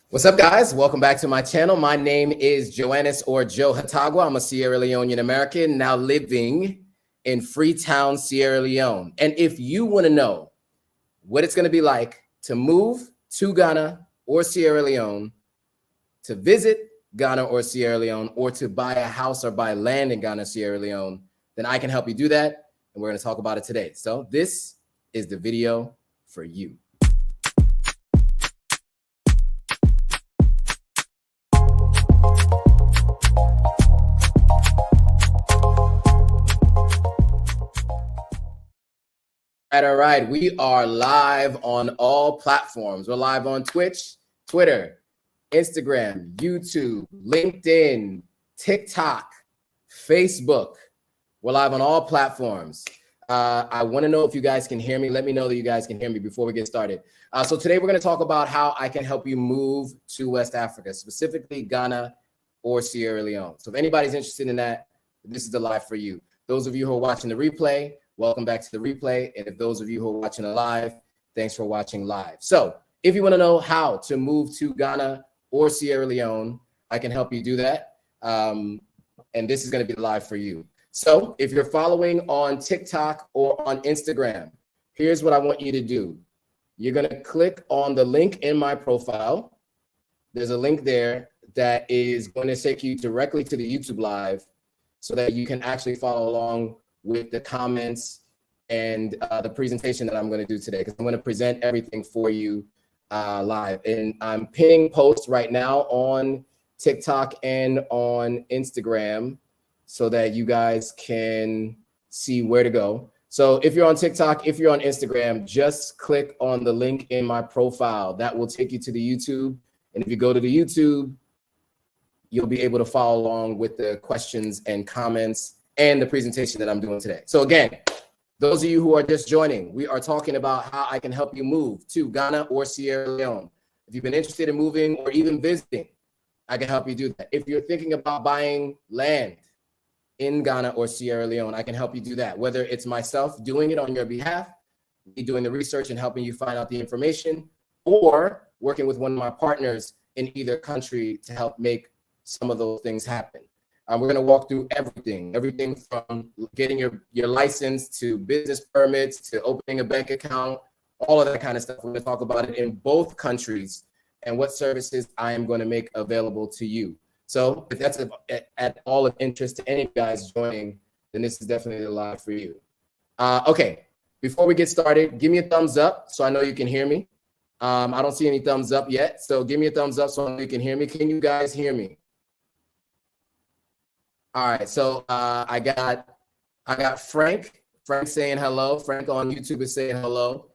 What's up, guys? Welcome back to my channel. My name is Joannis or Joe Hatagwa. I'm a Sierra Leonean American now living in Freetown, Sierra Leone. And if you want to know what it's going to be like to move to Ghana or Sierra Leone, to visit Ghana or Sierra Leone, or to buy a house or buy land in Ghana, Sierra Leone, then I can help you do that. And we're going to talk about it today. So this is the video for you. All right. We are live on all platforms. We're live on Twitch, Twitter, Instagram, YouTube, LinkedIn, TikTok, Facebook. We're live on all platforms. I want to know if you guys can hear me. Let me know that you guys can hear me before we get started. So today we're going to talk about how I can help you move to West Africa, specifically Ghana or Sierra Leone. So if anybody's interested in that, this is the live for you. Those of you who are watching the replay, welcome back to the replay. And if those of you who are watching it live, thanks for watching live. So if you want to know how to move to Ghana or Sierra Leone, I can help you do that. And this is going to be live for you. So if you're following on TikTok or on Instagram, here's what I want you to do. You're going to click on the link in my profile. There's a link there that is going to take you directly to the YouTube live so that you can actually follow along with the comments and the presentation that I'm going to do today, because I'm going to present everything for you live. And I'm pinning posts right now on TikTok and on Instagram so that you guys can see where to go. So if you're on TikTok, if you're on Instagram, just click on the link in my profile. That will take you to the YouTube. And if you go to the YouTube, you'll be able to follow along with the questions and comments and the presentation that I'm doing today. So again, those of you who are just joining, we are talking about how I can help you move to Ghana or Sierra Leone. If you've been interested in moving or even visiting, I can help you do that. If you're thinking about buying land in Ghana or Sierra Leone, I can help you do that. Whether it's myself doing it on your behalf, me doing the research and helping you find out the information, or working with one of my partners in either country to help make some of those things happen. We're going to walk through everything from getting your license to business permits to opening a bank account, all of that kind of stuff. We're going to talk about it in both countries and what services I am going to make available to you. So if that's at all of interest to any of you guys joining, then this is definitely the live for you. Okay, before we get started, give me a thumbs up so I know you can hear me. I don't see any thumbs up yet, so give me a thumbs up so I know you can hear me. Can you guys hear me? All right, so I got Frank saying hello. Frank on YouTube is saying hello.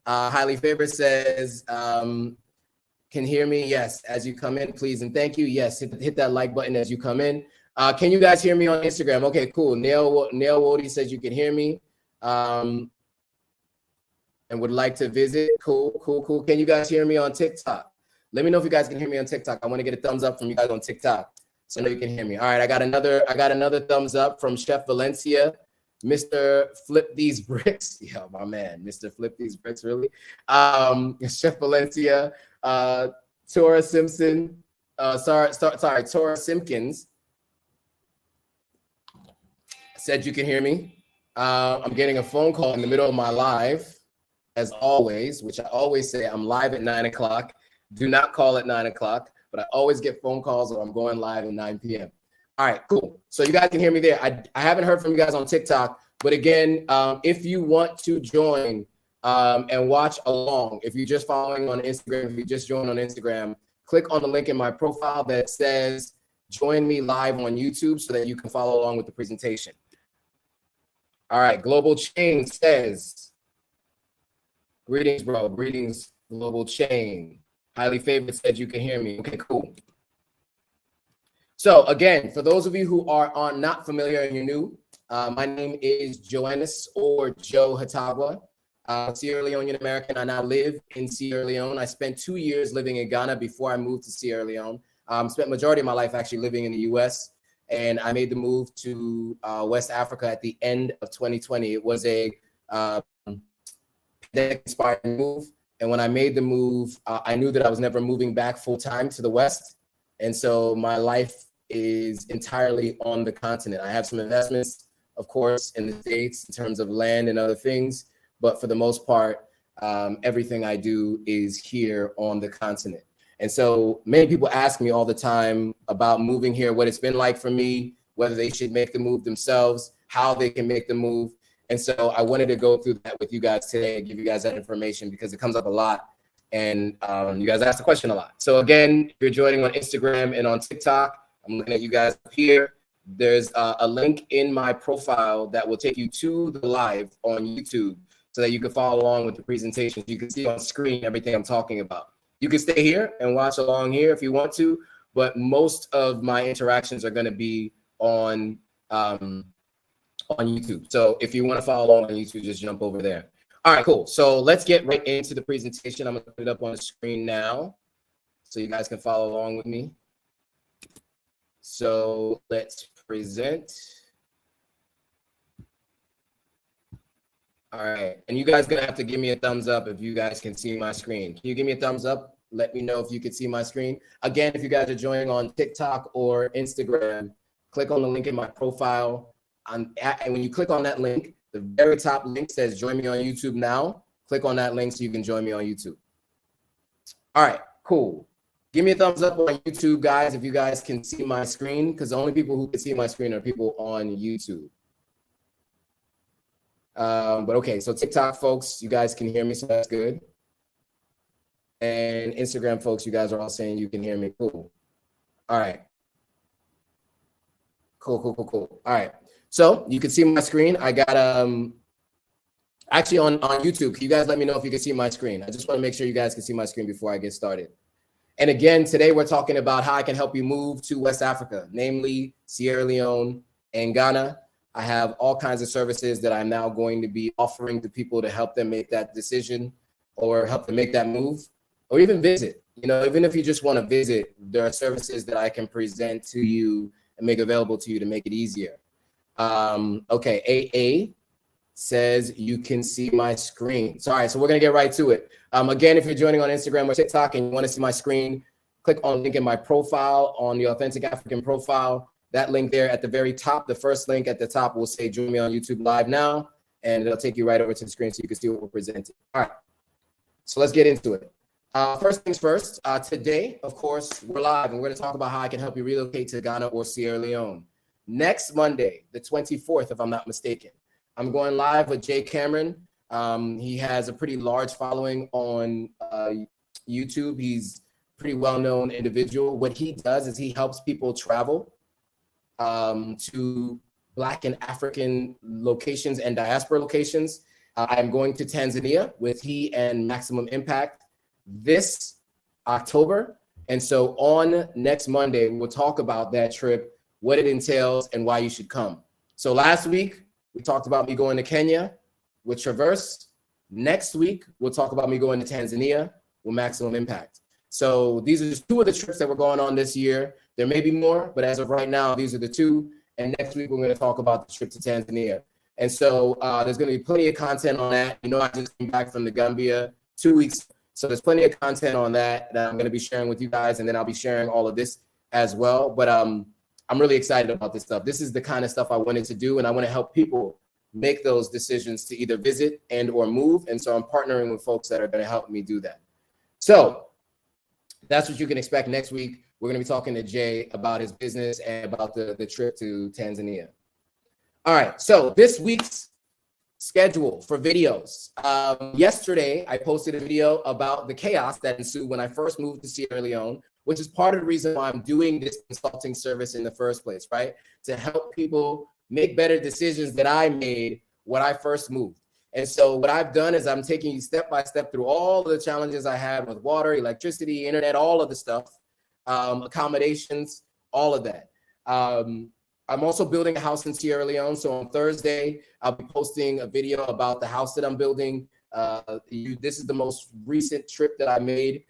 Highly Favored says, can hear me? Yes, as you come in, please and thank you. Yes, hit that like button as you come in. Can you guys hear me on Instagram? Okay, cool. Nail Wody says you can hear me and would like to visit. Cool. Can you guys hear me on TikTok? Let me know if you guys can hear me on TikTok. I want to get a thumbs up from you guys on TikTok, so I know you can hear me. All right, I got another thumbs up from Chef Valencia, Mr. Flip These Bricks. Yeah, my man, Mr. Flip These Bricks, really. Chef Valencia, Tora Simpson, Tora Simpkins said you can hear me. I'm getting a phone call in the middle of my live, as always, which I always say I'm live at 9 o'clock. Do not call at 9 o'clock. But I always get phone calls or I'm going live at 9 p.m. All right, cool. So you guys can hear me there. I haven't heard from you guys on TikTok, but again, if you want to join and watch along, if you're just following on Instagram, if you just joined on Instagram, click on the link in my profile that says join me live on YouTube so that you can follow along with the presentation. All right, Global Chain says, greetings, bro. Greetings, Global Chain. Highly Favored said you can hear me. Okay, cool. So again, for those of you who are not familiar and you're new, my name is Joannis or Joe Hatagwa, Sierra Leonean American. I now live in Sierra Leone. I spent 2 years living in Ghana before I moved to Sierra Leone. Spent majority of my life actually living in the US, and I made the move to West Africa at the end of 2020. It was a pandemic-inspired move. And when I made the move, I knew that I was never moving back full time to the West. And so my life is entirely on the continent. I have some investments, of course, in the States in terms of land and other things. But for the most part, everything I do is here on the continent. And so many people ask me all the time about moving here, what it's been like for me, whether they should make the move themselves, how they can make the move. And so I wanted to go through that with you guys today and give you guys that information because it comes up a lot. And you guys ask the question a lot. So again, if you're joining on Instagram and on TikTok, I'm looking at you guys up here. There's a link in my profile that will take you to the live on YouTube so that you can follow along with the presentations. You can see on screen everything I'm talking about. You can stay here and watch along here if you want to, but most of my interactions are going to be on YouTube. So if you want to follow along on YouTube, just jump over there. All right, cool. So let's get right into the presentation. I'm going to put it up on the screen now so you guys can follow along with me. So let's present. All right, and you guys gonna have to give me a thumbs up if you guys can see my screen. Can you give me a thumbs up? Let me know if you can see my screen. Again, if you guys are joining on TikTok or Instagram, click on the link in my profile. And when you click on that link, the very top link says join me on YouTube now. Click on that link so you can join me on YouTube. All right, cool. Give me a thumbs up on YouTube, guys, if you guys can see my screen, because the only people who can see my screen are people on YouTube. But okay, so TikTok folks, you guys can hear me, so that's good. And Instagram folks, you guys are all saying you can hear me. Cool. All right. Cool. All right. So you can see my screen. I got actually on YouTube. Can you guys let me know if you can see my screen? I just want to make sure you guys can see my screen before I get started. And again, today we're talking about how I can help you move to West Africa, namely Sierra Leone and Ghana. I have all kinds of services that I'm now going to be offering to people to help them make that decision or help them make that move or even visit. You know, even if you just want to visit, there are services that I can present to you and make available to you to make it easier. Okay, AA says you can see my screen. So, all right, so we're going to get right to it. Again, if you're joining on Instagram or TikTok and you want to see my screen, click on the link in my profile on the Authentic African profile. That link there at the very top, the first link at the top will say join me on YouTube live now, and it'll take you right over to the screen so you can see what we're presenting. All right, so let's get into it. First things first, today, of course, we're live and we're going to talk about how I can help you relocate to Ghana or Sierra Leone. Next Monday, the 24th, if I'm not mistaken, I'm going live with Jay Cameron. He has a pretty large following on YouTube. He's a pretty well-known individual. What he does is he helps people travel to Black and African locations and diaspora locations. I'm going to Tanzania with he and Maximum Impact this October. And so on next Monday, we'll talk about that trip, what it entails, and why you should come. So last week, we talked about me going to Kenya with Traverse. Next week, we'll talk about me going to Tanzania with Maximum Impact. So these are just two of the trips that we're going on this year. There may be more, but as of right now, these are the two. And next week, we're going to talk about the trip to Tanzania. And so there's going to be plenty of content on that. You know, I just came back from the Gambia 2 weeks. So there's plenty of content on that I'm going to be sharing with you guys. And then I'll be sharing all of this as well. But I'm really excited about this stuff. This is the kind of stuff I wanted to do. And I want to help people make those decisions to either visit and or move. And so I'm partnering with folks that are going to help me do that. So that's what you can expect next week. We're going to be talking to Jay about his business and about the trip to Tanzania. All right, so this week's schedule for videos. Yesterday, I posted a video about the chaos that ensued when I first moved to Sierra Leone, which is part of the reason why I'm doing this consulting service in the first place, right? To help people make better decisions that I made when I first moved. And so what I've done is I'm taking you step by step through all of the challenges I had with water, electricity, internet, all of the stuff, accommodations, all of that. I'm also building a house in Sierra Leone. So on Thursday, I'll be posting a video about the house that I'm building. This is the most recent trip that I made.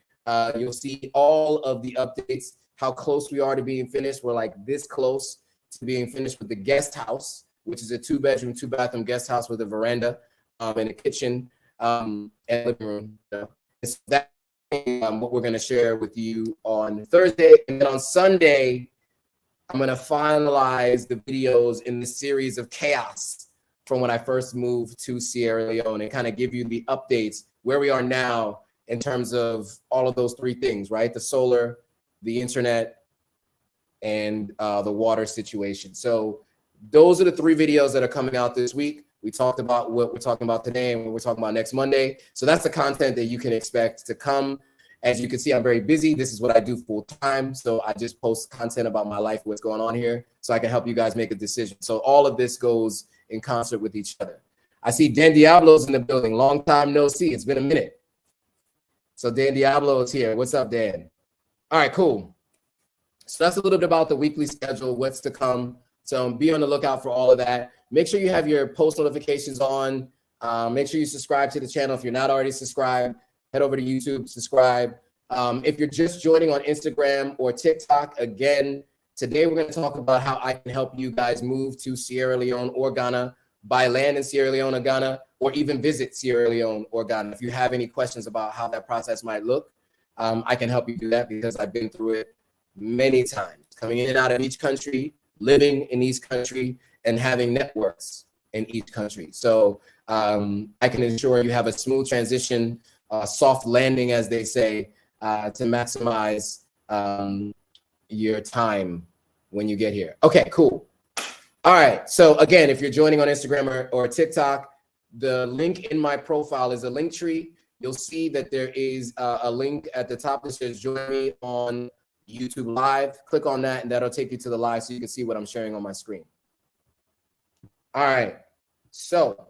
You'll see all of the updates, how close we are to being finished. We're like this close to being finished with the guest house, which is a 2-bedroom, 2-bathroom guest house with a veranda and a kitchen and living room. It's that what we're going to share with you on Thursday. And then on Sunday, I'm going to finalize the videos in the series of chaos from when I first moved to Sierra Leone and kind of give you the updates where we are now in terms of all of those three things, right? The solar, the internet, and the water situation. So those are the three videos that are coming out this week. We talked about what we're talking about today and what we're talking about next Monday. So that's the content that you can expect to come. As you can see, I'm very busy. This is what I do full time. So I just post content about my life, what's going on here, so I can help you guys make a decision. So all of this goes in concert with each other. I see Dan Diablo's in the building. Long time no see. It's been a minute. So Dan Diablo is here. What's up, Dan? All right, cool. So that's a little bit about the weekly schedule, what's to come. So be on the lookout for all of that. Make sure you have your post notifications on. Make sure you subscribe to the channel. If you're not already subscribed, head over to YouTube, subscribe. If you're just joining on Instagram or TikTok, again, today we're going to talk about how I can help you guys move to Sierra Leone or Ghana, buy land in Sierra Leone or Ghana, or even visit Sierra Leone or Ghana. If you have any questions about how that process might look, I can help you do that because I've been through it many times, coming in and out of each country, living in each country, and having networks in each country. So I can ensure you have a smooth transition, soft landing, as they say, to maximize your time when you get here. Okay, cool. All right. So again, if you're joining on Instagram or TikTok, the link in my profile is a link tree. You'll see that there is a link at the top that says join me on YouTube Live. Click on that and that'll take you to the live so you can see what I'm sharing on my screen. All right. So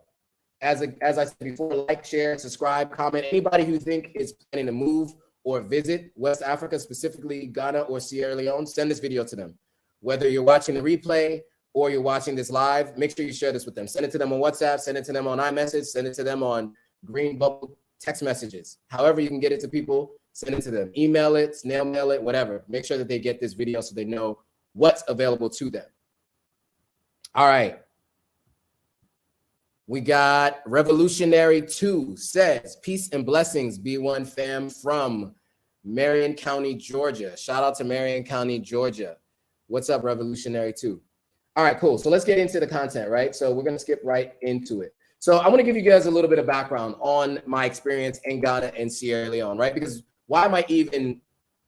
as I said before, like, share, subscribe, comment. Anybody who think is planning to move or visit West Africa, specifically Ghana or Sierra Leone, send this video to them. Whether you're watching the replay or you're watching this live, make sure you share this with them. Send it to them on WhatsApp, send it to them on iMessage, send it to them on Green Bubble text messages. However you can get it to people, send it to them. Email it, snail mail it, whatever. Make sure that they get this video so they know what's available to them. All right. We got Revolutionary 2 says, peace and blessings, B1 fam from Marion County, Georgia. Shout out to Marion County, Georgia. What's up, Revolutionary 2? All right, cool. So let's get into the content, right? So we're going to skip right into it. So I want to give you guys a little bit of background on my experience in Ghana and Sierra Leone, right? Because why am I even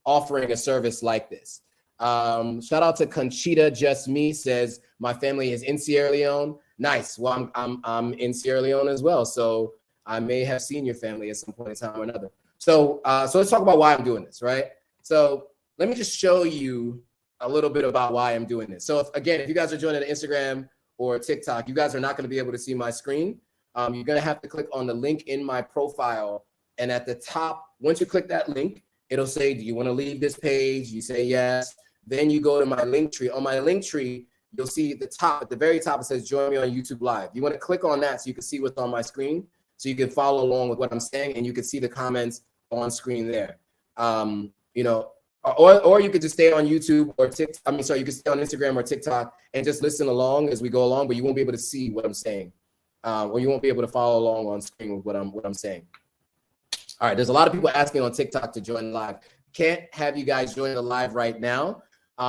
offering a service like this? Shout out to Conchita Just Me says, my family is in Sierra Leone. Nice. Well, I'm in Sierra Leone as well, so I may have seen your family at some point in time or another. So let's talk about why I'm doing this, right? So let me just show you a little bit about why I'm doing this. So if you guys are joining the Instagram or TikTok, you guys are not going to be able to see my screen. You're going to have to click on the link in my profile, and at the top, once you click that link, it'll say, do you want to leave this page? You say yes. Then you go to my link tree. On my link tree, you'll see at the very top, it says join me on YouTube Live. You want to click on that so you can see what's on my screen, so you can follow along with what I'm saying, and you can see the comments on screen there. You know, or you could just stay on YouTube or TikTok. You could stay on Instagram or TikTok and just listen along as we go along, but you won't be able to see what I'm saying, or you won't be able to follow along on screen with what I'm saying. All right, there's a lot of people asking on TikTok to join live. Can't have you guys join the live right now.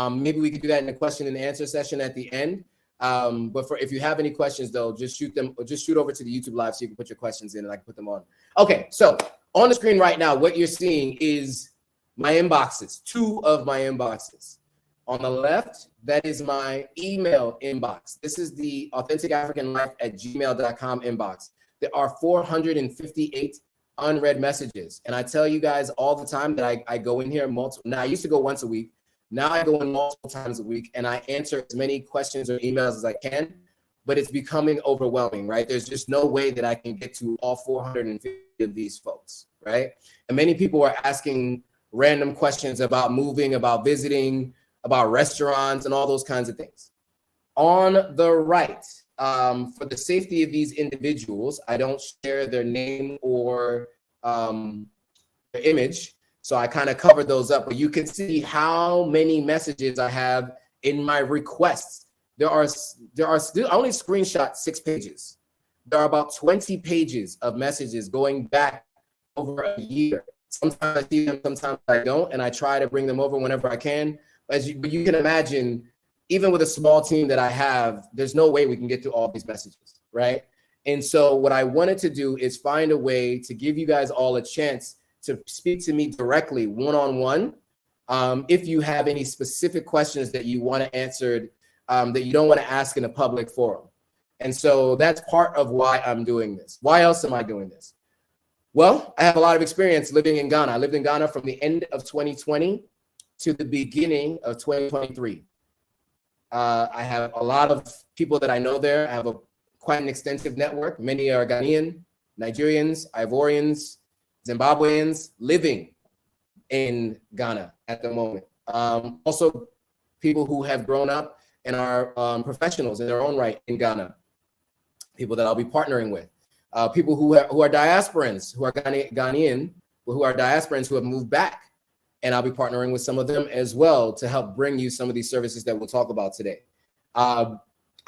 Maybe we could do that in the question and answer session at the end. But if you have any questions though, just shoot over to the YouTube Live so you can put your questions in and I can put them on. Okay, so on the screen right now, what you're seeing is my inboxes, 2 of my inboxes. On the left, that is my email inbox. This is the authenticafricanlife@gmail.com inbox. There are 458 unread messages. And I tell you guys all the time that I go in here multiple. Now, I used to go once a week. Now I go in multiple times a week and I answer as many questions or emails as I can, but it's becoming overwhelming, right? There's just no way that I can get to all 450 of these folks, right? And many people are asking random questions about moving, about visiting, about restaurants and all those kinds of things. On the right, for the safety of these individuals, I don't share their name or their image. So I kind of covered those up, but you can see how many messages I have in my requests. I only screenshot 6 pages. There are about 20 pages of messages going back over a year. Sometimes I see them, sometimes I don't, and I try to bring them over whenever I can. But you can imagine, even with a small team that I have, there's no way we can get through all these messages, right? And so what I wanted to do is find a way to give you guys all a chance to speak to me directly, one-on-one, if you have any specific questions that you want answered, that you don't want to ask in a public forum. And so that's part of why I'm doing this. Why else am I doing this? Well, I have a lot of experience living in Ghana. I lived in Ghana from the end of 2020 to the beginning of 2023. I have a lot of people that I know there. I have quite an extensive network. Many are Ghanaian, Nigerians, Ivorians, Zimbabweans living in Ghana at the moment. Also, people who have grown up and are professionals in their own right in Ghana. People that I'll be partnering with. People who are diasporans, who are Ghanaian, who are diasporans who have moved back. And I'll be partnering with some of them as well to help bring you some of these services that we'll talk about today. I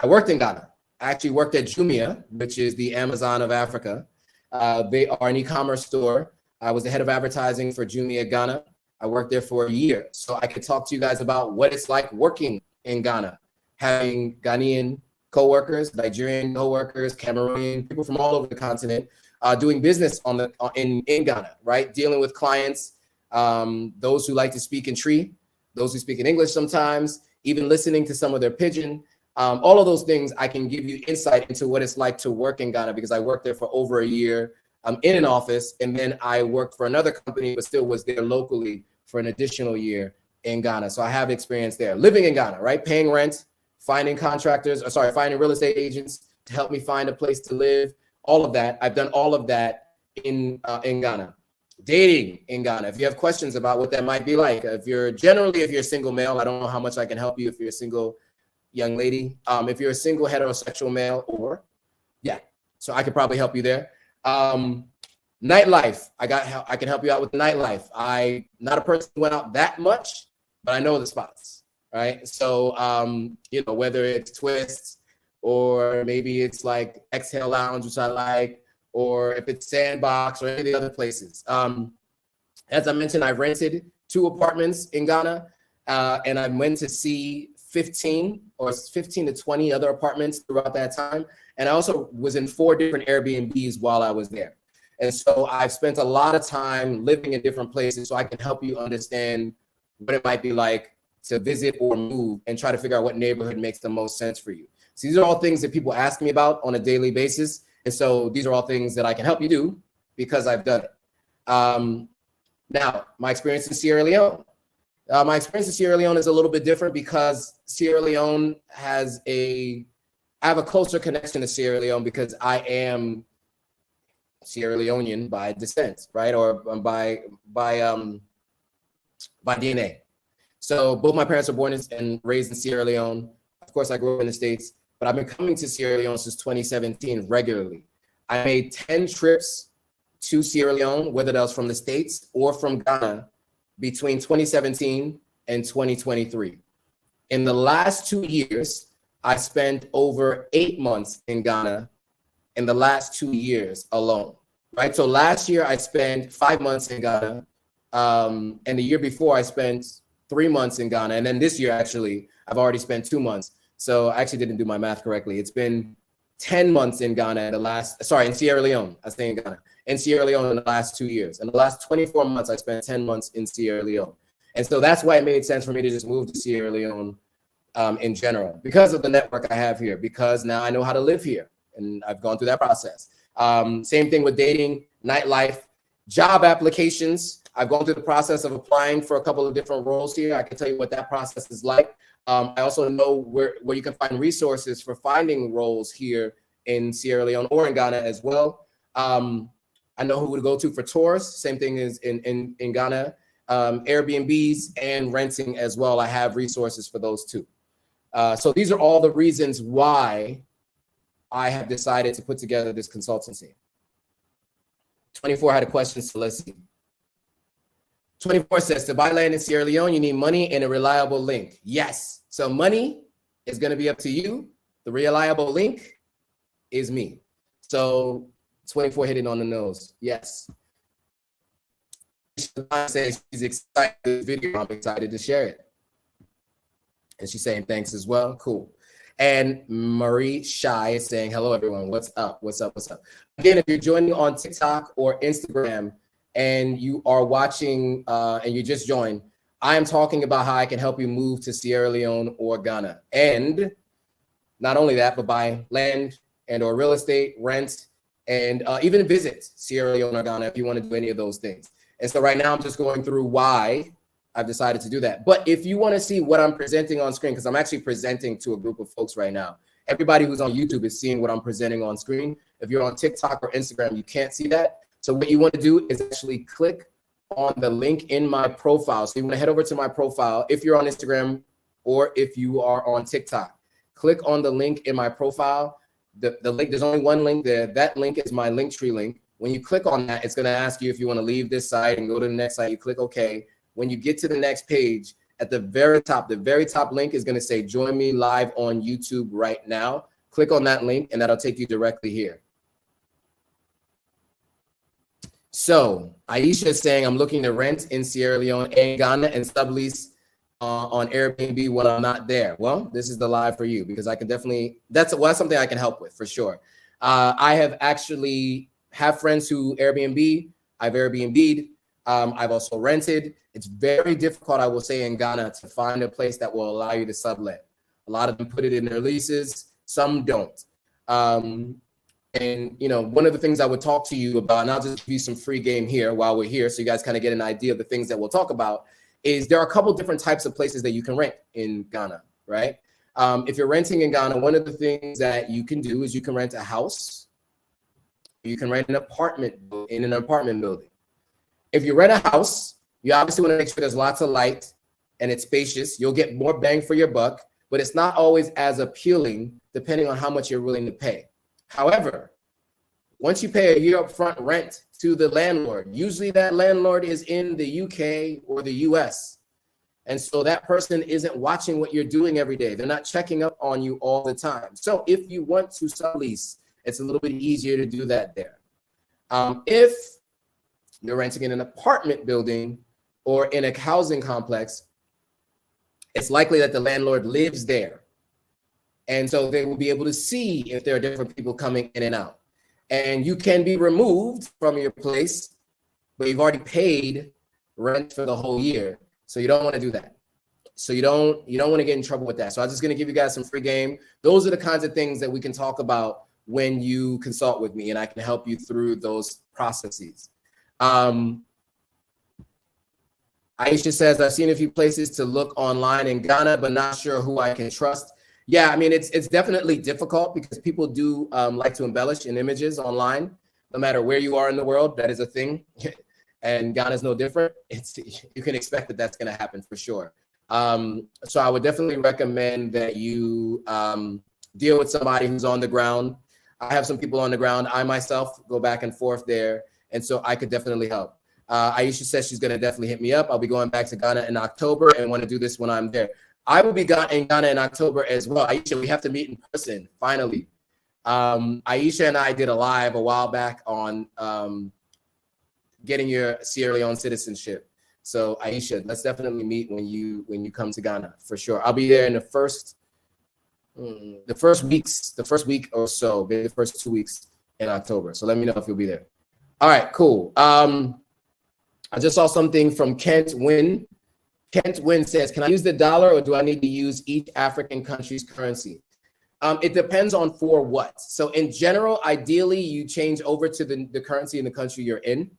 worked in Ghana. I actually worked at Jumia, which is the Amazon of Africa. They are an e-commerce store. I was the head of advertising for Jumia Ghana. I worked there for a year. So I could talk to you guys about what it's like working in Ghana, having Ghanaian coworkers, Nigerian coworkers, Cameroonian, people from all over the continent, doing business in Ghana, right? Dealing with clients, those who like to speak in Tree, those who speak in English sometimes, even listening to some of their pidgin. All of those things, I can give you insight into what it's like to work in Ghana because I worked there for over a year in an office, and then I worked for another company, but still was there locally for an additional year in Ghana. So I have experience there, living in Ghana, right? Paying rent, finding finding real estate agents to help me find a place to live, all of that. I've done all of that in Ghana. Dating in Ghana. If you have questions about what that might be like, if you're single male, I don't know how much I can help you if you're a single young lady. If you're a single heterosexual male, so I could probably help you there. Nightlife, I can help you out with nightlife. I'm not a person who went out that much, but I know the spots, right? So, whether it's Twists or maybe it's like Exhale Lounge, which I like, or if it's Sandbox or any of the other places. As I mentioned, I rented 2 apartments in Ghana, and I went to see 15 to 20 other apartments throughout that time. And I also was in 4 different Airbnbs while I was there. And so I've spent a lot of time living in different places so I can help you understand what it might be like to visit or move and try to figure out what neighborhood makes the most sense for you. So these are all things that people ask me about on a daily basis. And so these are all things that I can help you do because I've done it. Now, my experience in Sierra Leone. My experience in Sierra Leone is a little bit different because Sierra Leone I have a closer connection to Sierra Leone because I am Sierra Leonean by descent, right? Or by DNA. So both my parents were born and raised in Sierra Leone. Of course, I grew up in the States, but I've been coming to Sierra Leone since 2017 regularly. I made 10 trips to Sierra Leone, whether that was from the States or from Ghana, between 2017 and 2023. In the last 2 years, I spent over 8 months in Ghana in the last 2 years alone, right? So last year I spent 5 months in Ghana, and the year before I spent 3 months in Ghana. And then this year, actually, I've already spent 2 months. So I actually didn't do my math correctly. It's been 10 months in Ghana in Sierra Leone. I stay in Ghana. In Sierra Leone in the last 2 years. In the last 24 months, I spent 10 months in Sierra Leone. And so that's why it made sense for me to just move to Sierra Leone in general, because of the network I have here, because now I know how to live here. And I've gone through that process. Same thing with dating, nightlife, job applications. I've gone through the process of applying for a couple of different roles here. I can tell you what that process is like. I also know where you can find resources for finding roles here in Sierra Leone or in Ghana as well. I know who to go to for tours. Same thing as in Ghana. Airbnbs and renting as well. I have resources for those too. So these are all the reasons why I have decided to put together this consultancy. 24 had a question, so let's see. 24 says, to buy land in Sierra Leone, you need money and a reliable link. Yes. So money is going to be up to you. The reliable link is me. So 24 hit it on the nose. Yes. Aisha says she's excited with this video. I'm excited to share it. And she's saying thanks as well. Cool. And Marie Shy is saying, hello, everyone. What's up? What's up? What's up? Again, if you're joining on TikTok or Instagram and you are watching and you just joined, I am talking about how I can help you move to Sierra Leone or Ghana. And not only that, but buy land and or real estate, rent, and even visit Sierra Leone or Ghana if you want to do any of those things. And so right now I'm just going through why I've decided to do that. But if you want to see what I'm presenting on screen, because I'm actually presenting to a group of folks right now. Everybody who's on YouTube is seeing what I'm presenting on screen. If you're on TikTok or Instagram, you can't see that. So what you want to do is actually click on the link in my profile. So you want to head over to my profile if you're on Instagram or if you are on TikTok. Click on the link in my profile. The link, there's only one link there. That link is my Linktree link. When you click on that, it's going to ask you if you want to leave this site and go to the next site. You click OK. When you get to the next page, at the very top link is going to say, join me live on YouTube right now. Click on that link and that'll take you directly here. So Aisha is saying, I'm looking to rent in Sierra Leone and Ghana and sublease on Airbnb when I'm not there. Well, this is the live for you because I can definitely, that's something I can help with for sure. I have actually have friends who Airbnb, I've Airbnb'd, I've also rented. It's very difficult, I will say, in Ghana to find a place that will allow you to sublet. A lot of them put it in their leases, some don't. And you know, one of the things I would talk to you about, and I'll just give you some free game here while we're here so you guys kind of get an idea of the things that we'll talk about, is there are a couple different types of places that you can rent in Ghana, right? If you're renting in Ghana, one of the things that you can do is you can rent a house. You can rent an apartment in an apartment building. If you rent a house, you obviously want to make sure there's lots of light and it's spacious. You'll get more bang for your buck, but it's not always as appealing depending on how much you're willing to pay. However, once you pay a year upfront rent to the landlord, usually that landlord is in the UK or the US. And so that person isn't watching what you're doing every day. They're not checking up on you all the time. So if you want to sublease, it's a little bit easier to do that there. If you're renting in an apartment building or in a housing complex, it's likely that the landlord lives there. And so they will be able to see if there are different people coming in and out. And you can be removed from your place, but you've already paid rent for the whole year. So you don't want to do that. So you don't want to get in trouble with that. So I'm just going to give you guys some free game. Those are the kinds of things that we can talk about when you consult with me, and I can help you through those processes. Aisha says, I've seen a few places to look online in Ghana, but not sure who I can trust. Yeah, I mean, it's definitely difficult because people do like to embellish in images online, no matter where you are in the world. That is a thing. And Ghana is no different. You can expect that that's going to happen for sure. So I would definitely recommend that you deal with somebody who's on the ground. I have some people on the ground. I myself go back and forth there. And so I could definitely help. Aisha says she's going to definitely hit me up. I'll be going back to Ghana in October and want to do this when I'm there. I will be in Ghana in October as well. Aisha, we have to meet in person, finally. Aisha and I did a live a while back on getting your Sierra Leone citizenship. So Aisha, let's definitely meet when you come to Ghana for sure. I'll be there in the first week or so, maybe the first 2 weeks in October. So let me know if you'll be there. All right, cool. I just saw something from Kent Wynn. Kent Wynn says, can I use the dollar or do I need to use each African country's currency? It depends on for what. So in general, ideally, you change over to the currency in the country you're in.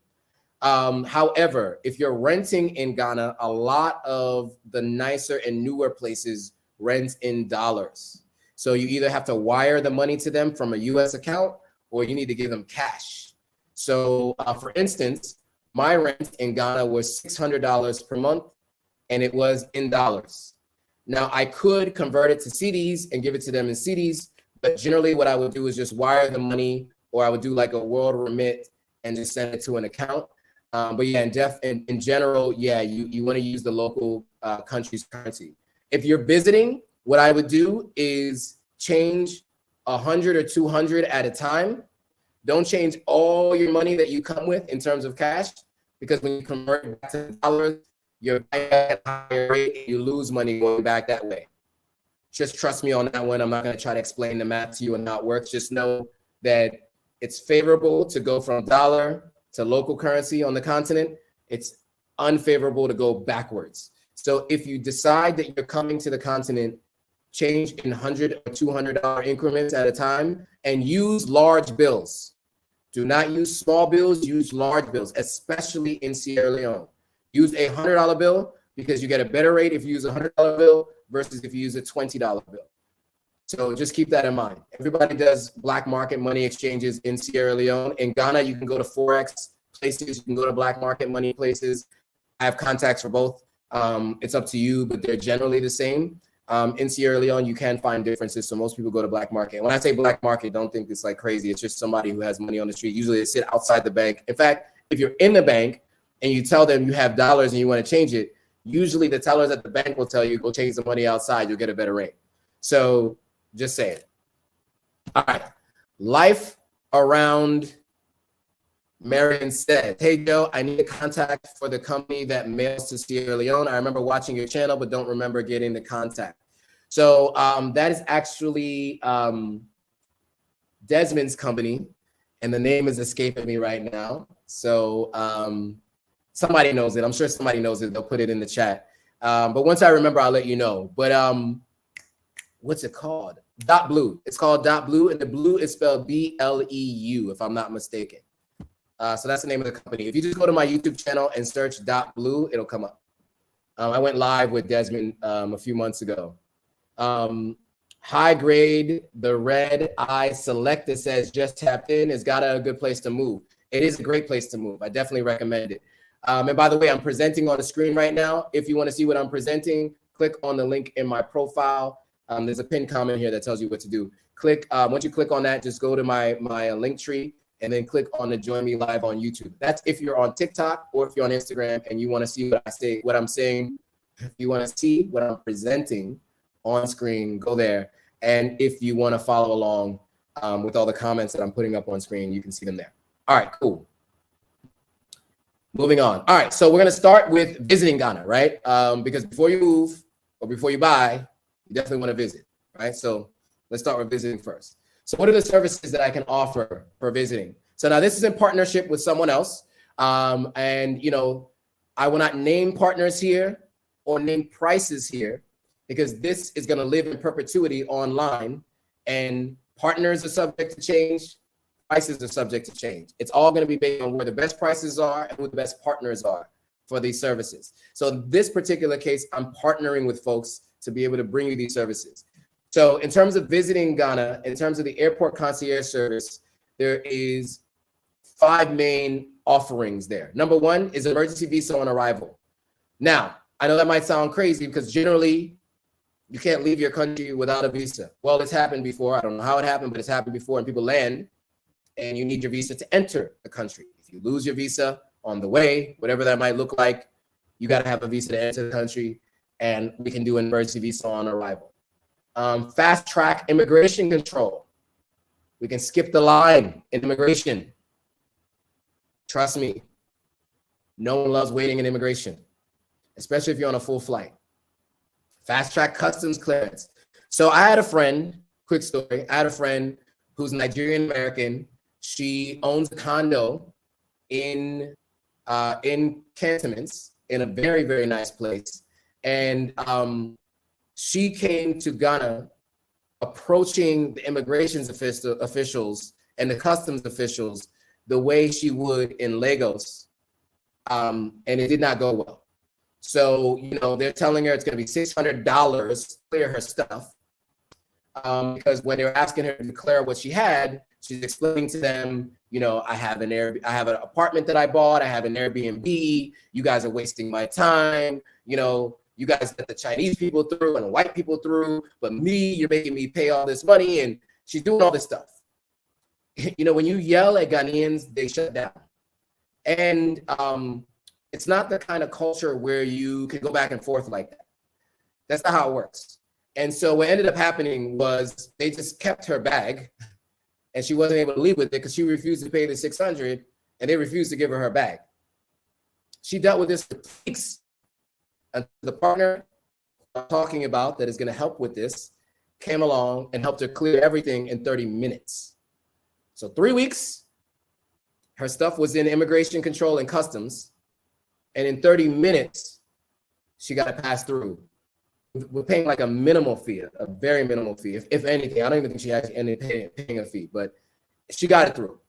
However, if you're renting in Ghana, a lot of the nicer and newer places rent in dollars. So you either have to wire the money to them from a US account or you need to give them cash. So for instance, my rent in Ghana was $600 per month and it was in dollars. Now I could convert it to CDs and give it to them in CDs, but generally what I would do is just wire the money, or I would do like a world remit and just send it to an account. But yeah, in general, yeah, you want to use the local country's currency. If you're visiting, what I would do is change 100 or 200 at a time. Don't change all your money that you come with in terms of cash. because when you convert it back to dollars, you're buying at a higher rate and you lose money going back that way. Just trust me on that one. I'm not going to try to explain the math to you and how it works. Just know that it's favorable to go from dollar to local currency on the continent. It's unfavorable to go backwards. So if you decide that you're coming to the continent, change in $100 or $200 increments at a time and use large bills. Do not use small bills, use large bills, especially in Sierra Leone. Use a $100 bill because you get a better rate if you use a $100 bill versus if you use a $20 bill. So just keep that in mind. Everybody does black market money exchanges in Sierra Leone. In Ghana, you can go to Forex places, you can go to black market money places. I have contacts for both. It's up to you, but they're generally the same. In Sierra Leone, you can find differences. So most people go to black market. When I say black market, don't think it's like crazy. It's just somebody who has money on the street. Usually they sit outside the bank. In fact, if you're in the bank and you tell them you have dollars and you want to change it, usually the tellers at the bank will tell you, go change the money outside, you'll get a better rate. So just say it. All right. Life around Marion said, hey, Joe, I need a contact for the company that mails to Sierra Leone. I remember watching your channel, but don't remember getting the contact. So that is actually Desmond's company, and the name is escaping me right now. So somebody knows it. I'm sure somebody knows it. They'll put it in the chat. But once I remember, I'll let you know. But what's it called? Dot Blue. It's called Dot Blue, and the blue is spelled B-L-E-U, if I'm not mistaken. So that's the name of the company. If you just go to my YouTube channel and search Dot Blue, it'll come up. I went live with Desmond a few months ago. High grade, the red eye selected says just tapped in. It's got a good place to move. It is a great place to move. I definitely recommend it. And by the way, I'm presenting on the screen right now. If you want to see what I'm presenting, click on the link in my profile. There's a pinned comment here that tells you what to do. Click, once you click on that, just go to my link tree and then click on the join me live on YouTube. That's if you're on TikTok or if you're on Instagram and you want to see what I say, what I'm saying. If you want to see what I'm presenting on screen, go there. And if you want to follow along with all the comments that I'm putting up on screen, you can see them there. All right, cool. Moving on. All right, so we're going to start with visiting Ghana, right? Because before you move or before you buy, you definitely want to visit, right? So let's start with visiting first. So what are the services that I can offer for visiting? So now this is in partnership with someone else. And, you know, I will not name partners here or name prices here because this is going to live in perpetuity online, and partners are subject to change. Prices are subject to change. It's all going to be based on where the best prices are and who the best partners are for these services. So in this particular case, I'm partnering with folks to be able to bring you these services. So in terms of visiting Ghana, in terms of the airport concierge service, there is 5 main offerings there. Number 1 is emergency visa on arrival. Now, I know that might sound crazy because generally you can't leave your country without a visa. Well, it's happened before. I don't know how it happened, but it's happened before, and people land and you need your visa to enter the country. If you lose your visa on the way, whatever that might look like, you got to have a visa to enter the country, and we can do an emergency visa on arrival. Fast track immigration control. We can skip the line in immigration. Trust me, no one loves waiting in immigration, especially if you're on a full flight. Fast track customs clearance. So I had a friend, quick story, I had a friend who's Nigerian American. She owns a condo in Cantonments in a very, very nice place. And she came to Ghana approaching the immigration officials and the customs officials the way she would in Lagos. And it did not go well. So, you know, they're telling her it's going to be $600 to clear her stuff. Because when they were asking her to declare what she had, she's explaining to them, you know, I have an apartment that I bought. I have an Airbnb. You guys are wasting my time. You know, you guys let the Chinese people through and the white people through, but me, you're making me pay all this money. And she's doing all this stuff. You know, when you yell at Ghanaians, they shut down. And it's not the kind of culture where you can go back and forth like that. That's not how it works. And so what ended up happening was they just kept her bag, and she wasn't able to leave with it because she refused to pay the $600, and they refused to give her bag. She dealt with this for weeks. And the partner I'm talking about that is going to help with this came along and helped her clear everything in 30 minutes. So 3 weeks, her stuff was in immigration control and customs. And in 30 minutes, she got to pass through. We're paying like a minimal fee, a very minimal fee. If anything, I don't even think she actually ended up paying a fee, but she got it through.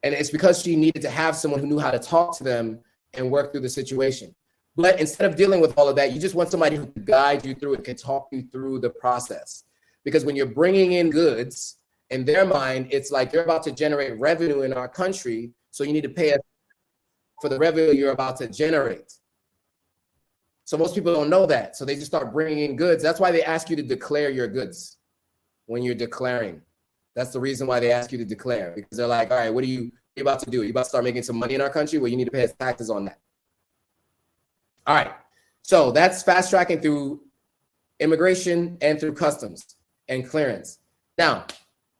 And it's because she needed to have someone who knew how to talk to them and work through the situation. But instead of dealing with all of that, you just want somebody who can guide you through it, can talk you through the process. Because when you're bringing in goods, in their mind, it's like you're about to generate revenue in our country, so you need to pay us for the revenue you're about to generate. So most people don't know that. So they just start bringing in goods. That's why they ask you to declare your goods when you're declaring. That's the reason why they ask you to declare, because they're like, all right, what are you about to do? You about to start making some money in our country? Well, you need to pay us taxes on that. All right. So that's fast tracking through immigration and through customs and clearance. Now,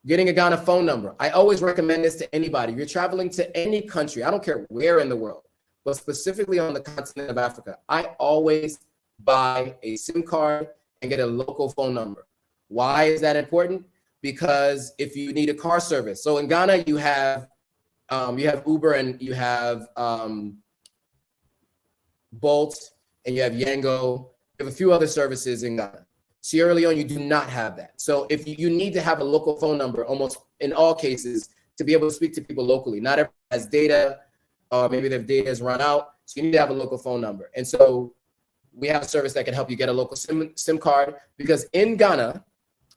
getting a Ghana phone number. I always recommend this to anybody. You're traveling to any country. I don't care where in the world, but specifically on the continent of Africa. I always buy a SIM card and get a local phone number. Why is that important? Because if you need a car service. So in Ghana, you have Uber and you have Bolt and you have Yango. You have a few other services in Ghana. Sierra Leone, you do not have that. So if you need to have a local phone number, almost in all cases, to be able to speak to people locally. Not everyone has data, or maybe their data has run out. So you need to have a local phone number. And so we have a service that can help you get a local SIM card, because in Ghana,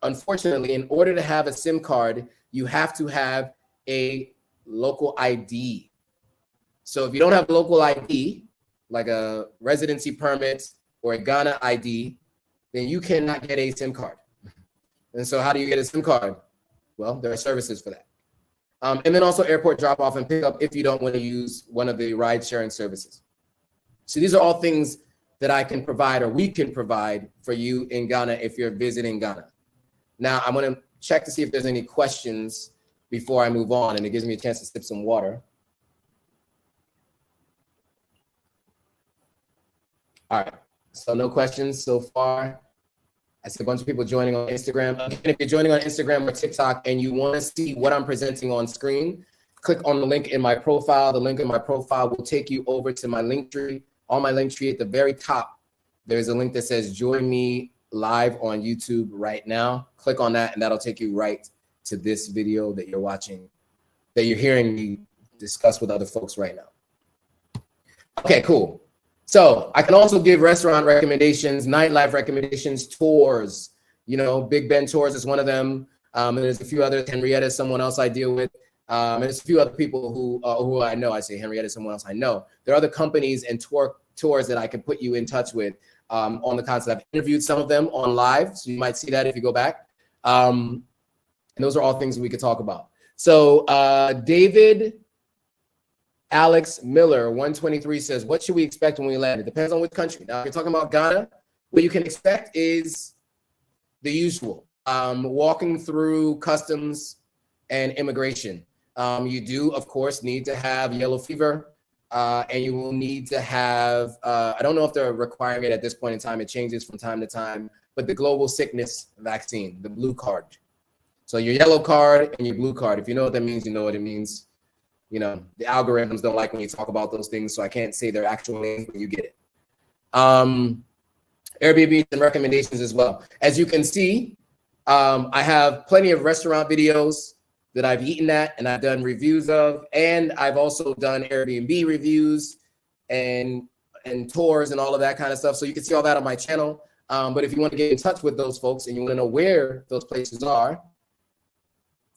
unfortunately, in order to have a SIM card, you have to have a local ID. So if you don't have a local ID, like a residency permit or a Ghana ID, then you cannot get a SIM card. And so how do you get a SIM card? Well, there are services for that. And then also airport drop off and pick up if you don't want to use one of the ride sharing services. So these are all things that I can provide, or we can provide for you in Ghana if you're visiting Ghana. Now I'm going to check to see if there's any questions before I move on, and it gives me a chance to sip some water. All right, so no questions so far. I see a bunch of people joining on Instagram. Again, if you're joining on Instagram or TikTok and you want to see what I'm presenting on screen, click on the link in my profile. The link in my profile will take you over to my link tree. On my link tree at the very top, there's a link that says join me live on YouTube right now. Click on that and that'll take you right to this video that you're watching, that you're hearing me discuss with other folks right now. Okay, cool. So I can also give restaurant recommendations, nightlife recommendations, tours. You know, Big Ben Tours is one of them. And there's a few others. Henrietta is someone else I deal with. And there's a few other people who I know. I say Henrietta is someone else I know. There are other companies and tours that I can put you in touch with on the concept. I've interviewed some of them on live, so you might see that if you go back. And those are all things we could talk about. So David Alex Miller 123 says, what should we expect when we land? It depends on which country. Now, if you're talking about Ghana, what you can expect is the usual, walking through customs and immigration. You do, of course, need to have yellow fever, and you will need to have, I don't know if they're requiring it at this point in time. It changes from time to time, but the global sickness vaccine, the blue card. So your yellow card and your blue card, if you know what that means, you know what it means. You know, the algorithms don't like when you talk about those things, so I can't say their actual names, but you get it. Airbnb and recommendations as well. As you can see, I have plenty of restaurant videos that I've eaten at and I've done reviews of, and I've also done Airbnb reviews and tours and all of that kind of stuff. So you can see all that on my channel. But if you want to get in touch with those folks and you want to know where those places are,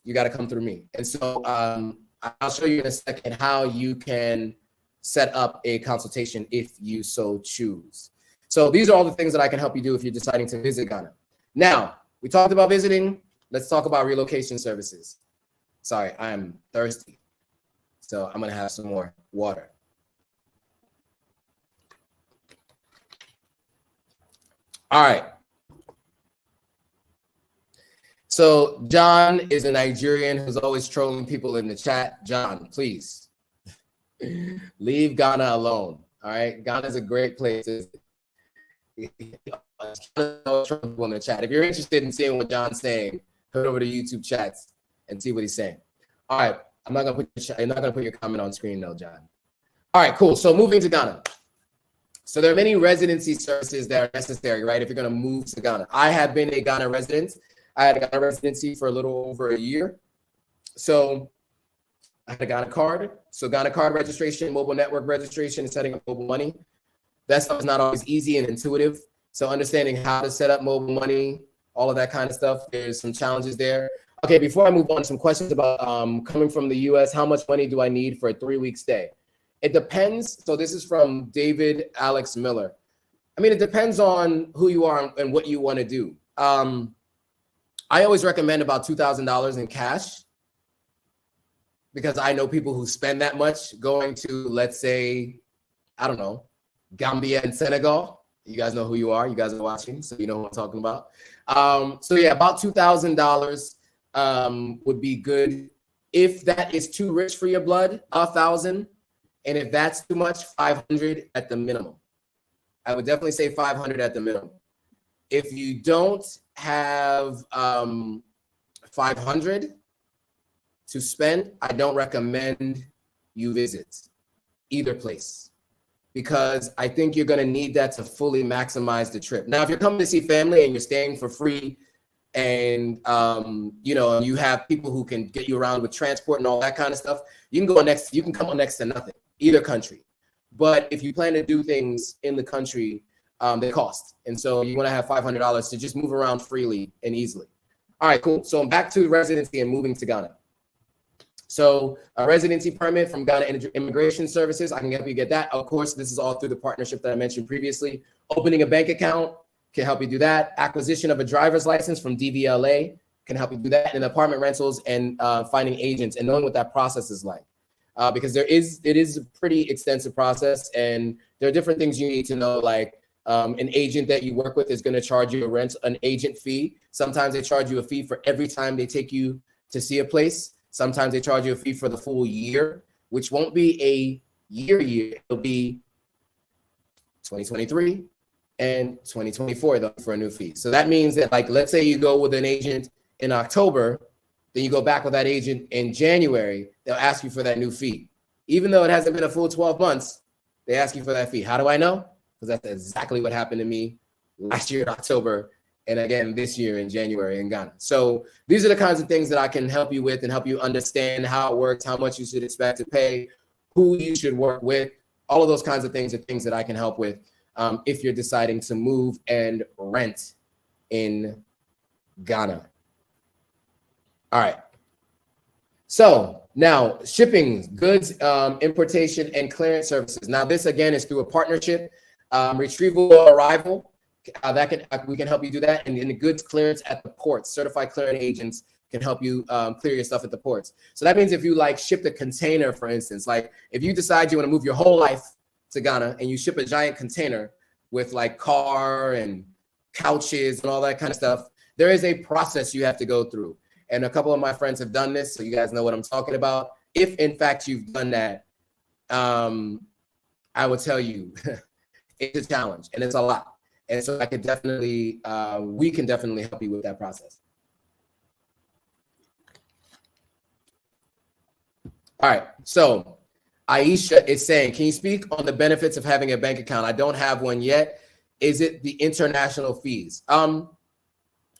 you got to come through me. And so I'll show you in a second how you can set up a consultation if you so choose. So these are all the things that I can help you do if you're deciding to visit Ghana. Now, we talked about visiting. Let's talk about relocation services. Sorry, I'm thirsty. So I'm going to have some more water. All right. So John is a Nigerian who's always trolling people in the chat. John, please leave Ghana alone. All right, Ghana is a great place. Trouble in the chat. If you're interested in seeing what John's saying, head over to YouTube chats and see what he's saying. All right, I'm not gonna put your comment on screen though, John. All right, cool. So moving to Ghana. So there are many residency services that are necessary, right? If you're gonna move to Ghana. I have been a Ghana resident. I had a Ghana residency for a little over a year. So I had a Ghana card. So Ghana card registration, mobile network registration, and setting up mobile money. That stuff is not always easy and intuitive. So understanding how to set up mobile money, all of that kind of stuff, there's some challenges there. Okay, before I move on, some questions about coming from the US, how much money do I need for a 3-week stay? It depends. So this is from David Alex Miller. I mean, it depends on who you are and what you want to do. I always recommend about $2,000 in cash, because I know people who spend that much going to, let's say, I don't know, Gambia and Senegal. You guys know who you are. You guys are watching, so you know what I'm talking about. So yeah, about $2,000 would be good. If that is too rich for your blood, 1,000. And if that's too much, 500 at the minimum. I would definitely say 500 at the minimum. If you don't have 500 to spend, I don't recommend you visit either place, because I think you're going to need that to fully maximize the trip. Now, if you're coming to see family and you're staying for free, and you know, you have people who can get you around with transport and all that kind of stuff, you can come on next to nothing, either country. But if you plan to do things in the country, they cost. And so you want to have $500 to just move around freely and easily. All right, cool. So I'm back to residency and moving to Ghana. So a residency permit from Ghana Immigration Services, I can help you get that. Of course, this is all through the partnership that I mentioned previously. Opening a bank account can help you do that. Acquisition of a driver's license from DVLA can help you do that. And apartment rentals and finding agents and knowing what that process is like. Because it is a pretty extensive process, and there are different things you need to know, like an agent that you work with is going to charge you an agent fee. Sometimes they charge you a fee for every time they take you to see a place. Sometimes they charge you a fee for the full year, which won't be a year. It'll be 2023 and 2024 though, for a new fee. So that means that, like, let's say you go with an agent in October, then you go back with that agent in January, they'll ask you for that new fee. Even though it hasn't been a full 12 months, they ask you for that fee. How do I know? Because that's exactly what happened to me last year in October, and again this year in January in Ghana. So these are the kinds of things that I can help you with and help you understand how it works, how much you should expect to pay, who you should work with. All of those kinds of things are things that I can help with if you're deciding to move and rent in Ghana. All right. So now shipping, goods, importation, and clearance services. Now this again is through a partnership. Retrieval or arrival, we can help you do that. And in the goods clearance at the ports, certified clearing agents can help you clear your stuff at the ports. So that means if you like shipped a container, for instance, like if you decide you want to move your whole life to Ghana and you ship a giant container with like car and couches and all that kind of stuff, there is a process you have to go through. And a couple of my friends have done this, so you guys know what I'm talking about. If in fact you've done that, I will tell you, it's a challenge and it's a lot. And so I could definitely, we can definitely help you with that process. All right, so Aisha is saying, can you speak on the benefits of having a bank account? I don't have one yet. Is it the international fees?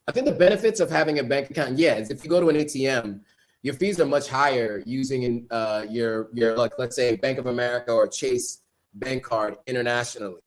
I think the benefits of having a bank account, yeah, is if you go to an ATM, your fees are much higher using your like, let's say Bank of America or Chase bank card internationally.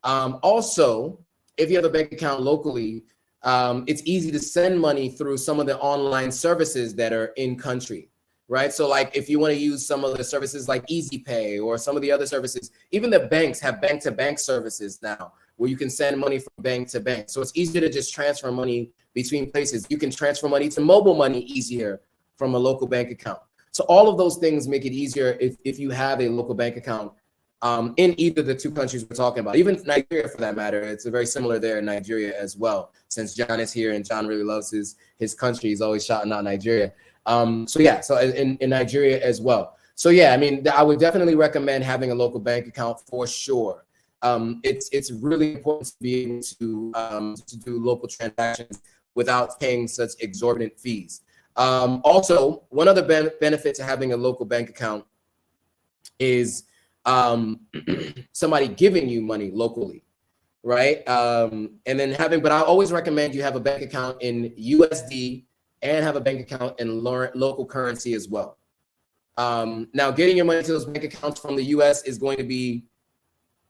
Also, if you have a bank account locally, it's easy to send money through some of the online services that are in country, right? So like if you want to use some of the services like Easy Pay or some of the other services, even the banks have bank-to-bank services now where you can send money from bank to bank. So it's easier to just transfer money between places. You can transfer money to mobile money easier from a local bank account. So all of those things make it easier if you have a local bank account in either the two countries we're talking about. Even Nigeria, for that matter, it's very similar there in Nigeria as well. Since John is here and John really loves his country, he's always shouting out Nigeria. So yeah, so in Nigeria as well. So yeah, I mean, I would definitely recommend having a local bank account for sure. It's really important to be able to do local transactions without paying such exorbitant fees. Also, one other benefit to having a local bank account is somebody giving you money locally, right? And then but I always recommend you have a bank account in USD and have a bank account in local currency as well. Now, getting your money to those bank accounts from the US is going to be,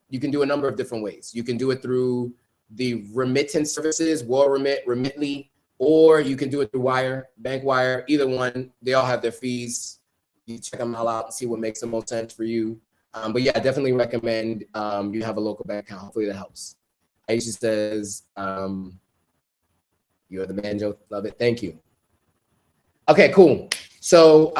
you can do a number of different ways. You can do it through the remittance services, Remitly, or you can do it through wire, bank wire, either one. They all have their fees. You check them all out and see what makes the most sense for you. But yeah, I definitely recommend you have a local bank account. Hopefully that helps. Aisha says, you're the man, Joe. Love it. Thank you. Okay, cool. So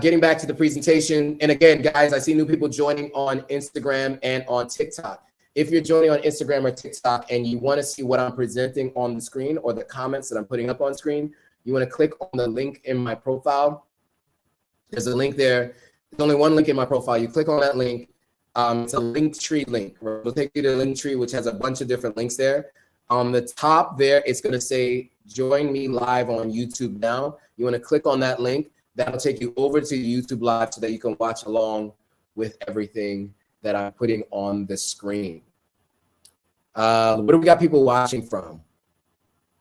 getting back to the presentation. And again, guys, I see new people joining on Instagram and on TikTok. If you're joining on Instagram or TikTok and you want to see what I'm presenting on the screen or the comments that I'm putting up on screen, you want to click on the link in my profile. There's a link there. There's only one link in my profile. You click on that link. It's a Linktree link. It'll take you to Linktree, which has a bunch of different links there. On the top there, it's going to say, join me live on YouTube now. You want to click on that link. That'll take you over to YouTube Live so that you can watch along with everything that I'm putting on the screen. What do we got people watching from?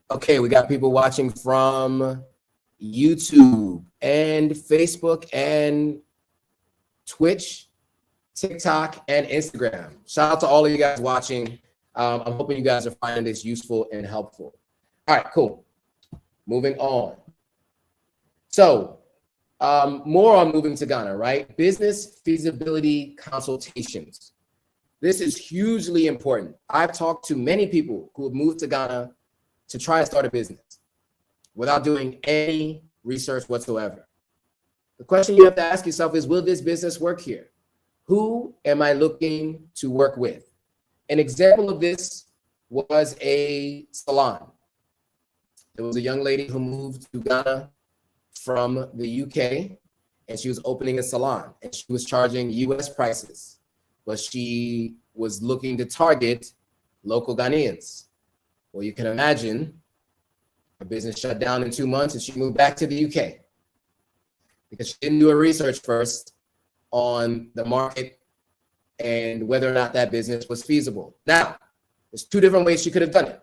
Okay, we got people watching from YouTube and Facebook and Twitch, TikTok, and Instagram. Shout out to all of you guys watching. I'm hoping you guys are finding this useful and helpful. All right, cool. Moving on. So more on moving to Ghana, right? Business feasibility consultations. This is hugely important. I've talked to many people who have moved to Ghana to try to start a business without doing any research whatsoever. The question you have to ask yourself is, will this business work here? Who am I looking to work with? An example of this was a salon. There was a young lady who moved to Ghana from the UK, and she was opening a salon, and she was charging US prices, but she was looking to target local Ghanaians. Well, you can imagine her business shut down in 2 months, and she moved back to the UK because she didn't do a research first on the market and whether or not that business was feasible. Now, there's two different ways she could have done it.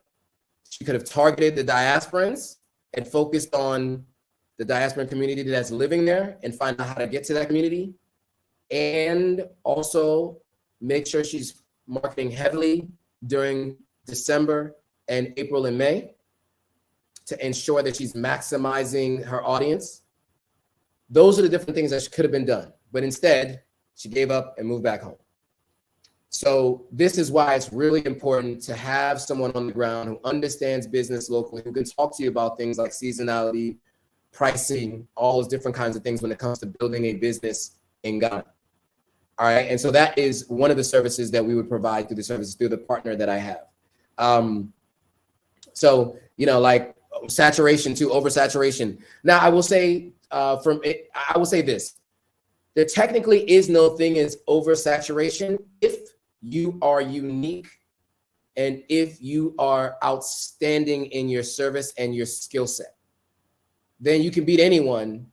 She could have targeted the diasporans and focused on the diasporan community that's living there and find out how to get to that community, and also make sure she's marketing heavily during December and April and May to ensure that she's maximizing her audience. Those are the different things that could have been done, but instead she gave up and moved back home. So this is why it's really important to have someone on the ground who understands business locally, who can talk to you about things like seasonality, pricing, all those different kinds of things when it comes to building a business in Ghana. All right, and so that is one of the services that we would provide through the partner that I have. So, you know, like saturation to oversaturation. Now, I will say I will say this. There technically is no thing as oversaturation if you are unique and if you are outstanding in your service and your skill set. Then you can beat anyone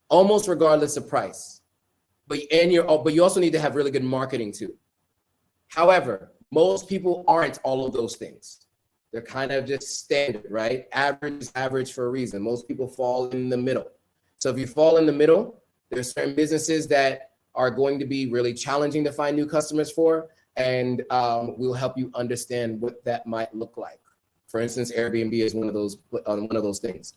almost regardless of price. But you also need to have really good marketing too. However, most people aren't all of those things. They're kind of just standard, right? Average is average for a reason. Most people fall in the middle. So if you fall in the middle, there's certain businesses that are going to be really challenging to find new customers for, and we'll help you understand what that might look like. For instance, Airbnb is one of those things.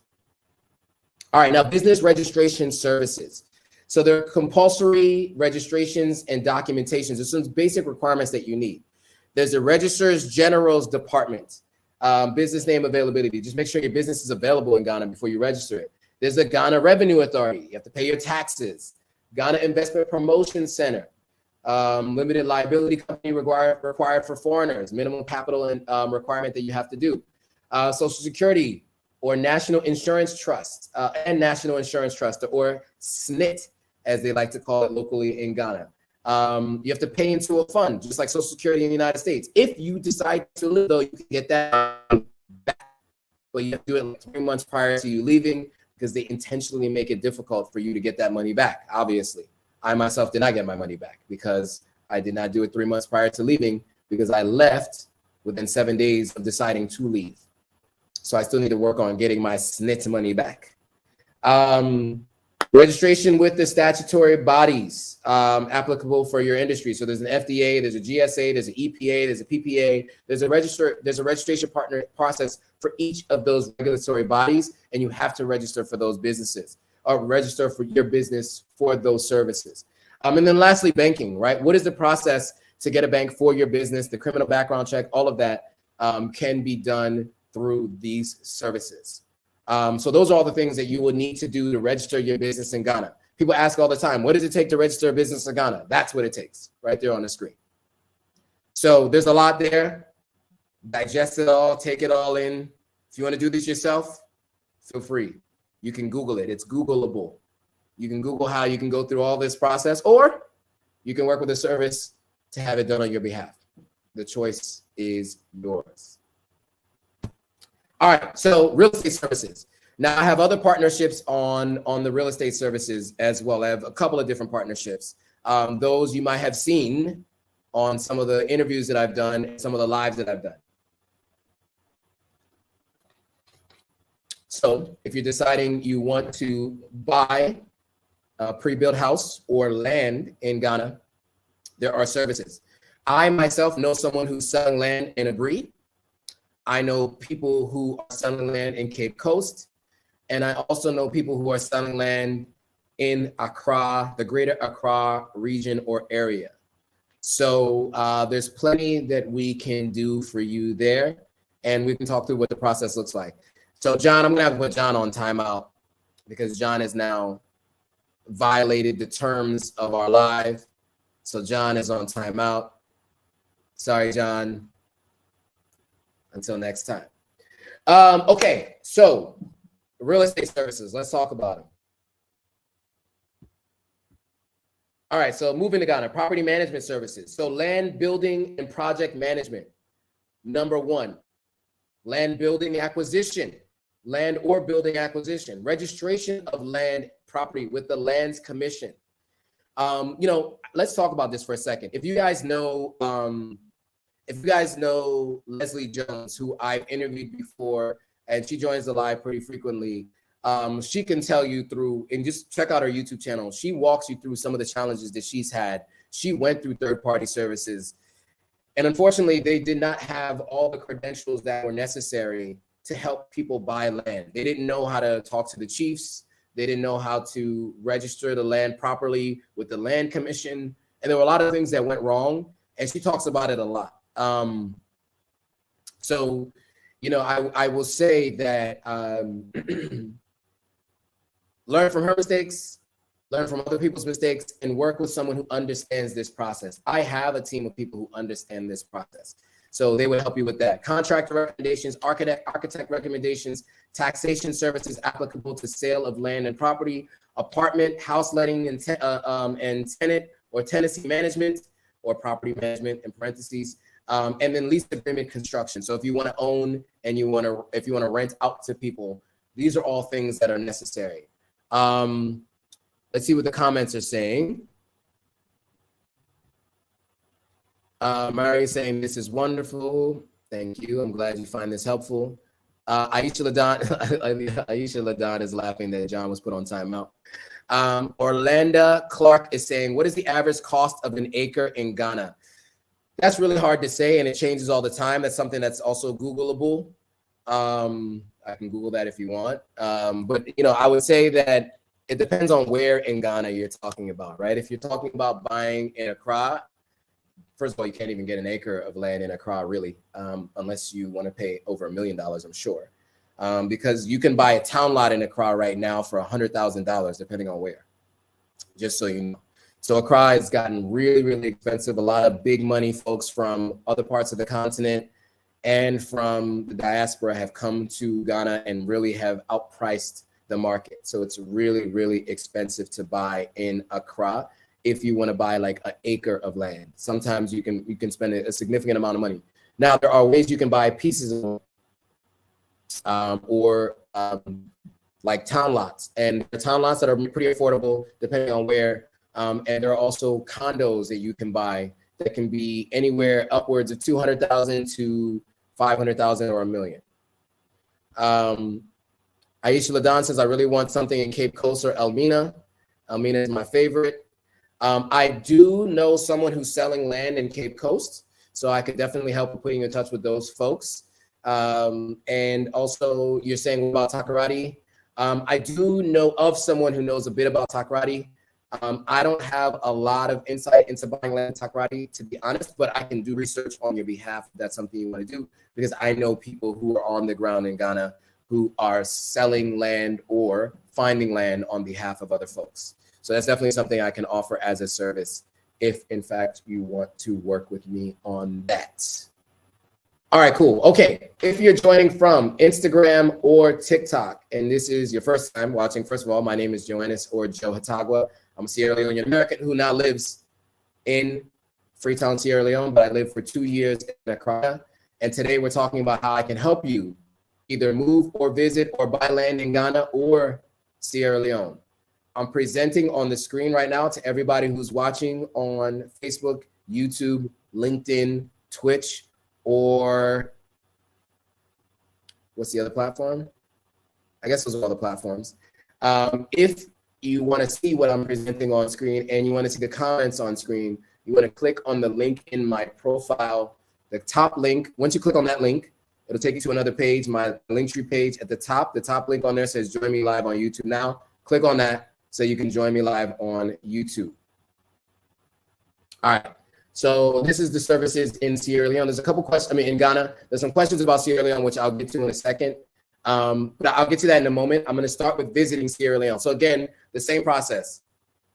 All right, now business registration services. So there are compulsory registrations and documentations. There's some basic requirements that you need. There's the Registrars General's Department, business name availability. Just make sure your business is available in Ghana before you register it. There's the Ghana Revenue Authority. You have to pay your taxes. Ghana Investment Promotion Center, limited liability company required for foreigners, minimum capital and requirement that you have to do. Social Security or National Insurance Trust and National Insurance Trust, or SNIT as they like to call it locally in Ghana. You have to pay into a fund, just like Social Security in the United States. If you decide to live, though, you can get that back. But you have to do it like 3 months prior to you leaving, because they intentionally make it difficult for you to get that money back. Obviously, I myself did not get my money back because I did not do it 3 months prior to leaving, because I left within 7 days of deciding to leave. So I still need to work on getting my SNIT money back. Registration with the statutory bodies applicable for your industry. So there's an FDA, there's a GSA, there's an EPA, there's a PPA. There's a registration partner process for each of those regulatory bodies, and you have to register for those businesses, or register for your business for those services. And then lastly, banking, right? What is the process to get a bank for your business? The criminal background check, all of that can be done through these services. So those are all the things that you will need to do to register your business in Ghana. People ask all the time, what does it take to register a business in Ghana? That's what it takes, right there on the screen. So there's a lot there. Digest it all, take it all in. If you want to do this yourself, feel free. You can Google it. It's Googleable. You can Google how you can go through all this process, or you can work with a service to have it done on your behalf. The choice is yours. All right, so real estate services. Now I have other partnerships on the real estate services as well. I have a couple of different partnerships. Those you might have seen on some of the interviews that I've done, and some of the lives that I've done. So if you're deciding you want to buy a pre-built house or land in Ghana, there are services. I myself know someone who's selling land in Abri. I know people who are selling land in Cape Coast. And I also know people who are selling land in Accra, the greater Accra region or area. So there's plenty that we can do for you there. And we can talk through what the process looks like. So John, I'm gonna have to put John on timeout because John has now violated the terms of our live. So John is on timeout. Sorry, John. Until next time. Okay, so real estate services, let's talk about them. All right, so moving to Ghana, property management services. So land, building, and project management. Number one, land building acquisition, land or building acquisition, registration of land property with the Lands Commission. Let's talk about this for a second. If you guys know Leslie Jones, who I've interviewed before, and she joins the live pretty frequently, she can tell you through, and just check out her YouTube channel. She walks you through some of the challenges that she's had. She went through third-party services, and unfortunately, they did not have all the credentials that were necessary to help people buy land. They didn't know how to talk to the chiefs. They didn't know how to register the land properly with the Land Commission. And there were a lot of things that went wrong, and she talks about it a lot. So, I will say that learn from her mistakes, learn from other people's mistakes, and work with someone who understands this process. I have a team of people who understand this process. So they would help you with that. Contractor recommendations, architect recommendations, taxation services applicable to sale of land and property, apartment, house letting, and tenant or tenancy management, or property management in parentheses, and then lease agreement construction. So if you want to own and if you want to rent out to people, these are all things that are necessary. Let's see what the comments are saying. Mary is saying this is wonderful. Thank you. I'm glad you find this helpful. Aisha Ladon is laughing that John was put on timeout. Orlando Clark is saying, what is the average cost of an acre in Ghana? That's really hard to say, and it changes all the time. That's something that's also Googleable. I can Google that if you want. But I would say that it depends on where in Ghana you're talking about, right? If you're talking about buying in Accra, first of all, you can't even get an acre of land in Accra, really, unless you want to pay over $1 million, I'm sure. Because you can buy a town lot in Accra right now for $100,000, depending on where, just so you know. So Accra has gotten really, really expensive. A lot of big money folks from other parts of the continent and from the diaspora have come to Ghana and really have outpriced the market. So it's really, really expensive to buy in Accra if you want to buy like an acre of land. Sometimes you can spend a significant amount of money. Now, there are ways you can buy pieces of or like town lots, and the town lots that are pretty affordable depending on where. And there are also condos that you can buy that can be anywhere upwards of 200,000 to 500,000 or $1 million. Aisha Ladan says, I really want something in Cape Coast or Elmina. Elmina is my favorite. I do know someone who's selling land in Cape Coast, so I could definitely help with putting you in touch with those folks. And also, you're saying about Takoradi. I do know of someone who knows a bit about Takoradi. I don't have a lot of insight into buying land in Takoradi, to be honest, but I can do research on your behalf if that's something you want to do, because I know people who are on the ground in Ghana who are selling land or finding land on behalf of other folks. So that's definitely something I can offer as a service if, in fact, you want to work with me on that. All right, cool. Okay, if you're joining from Instagram or TikTok, and this is your first time watching, first of all, my name is Joannis or Joe Hatagwa. I'm a Sierra Leonean American who now lives in Freetown, Sierra Leone, but I lived for 2 years in Accra. And today we're talking about how I can help you either move or visit or buy land in Ghana or Sierra Leone. I'm presenting on the screen right now to everybody who's watching on Facebook, YouTube, LinkedIn, Twitch, or what's the other platform? I guess those are all the platforms. If you want to see what I'm presenting on screen and you want to see the comments on screen, you want to click on the link in my profile, the top link. Once you click on that link, it'll take you to another page, my Linktree page at the top. The top link on there says join me live on YouTube now. Click on that so you can join me live on YouTube. All right. So this is the services in Sierra Leone. There's a couple questions, in Ghana. There's some questions about Sierra Leone, which I'll get to in a second. But I'll get to that in a moment. I'm going to start with visiting Sierra Leone. So again, the same process.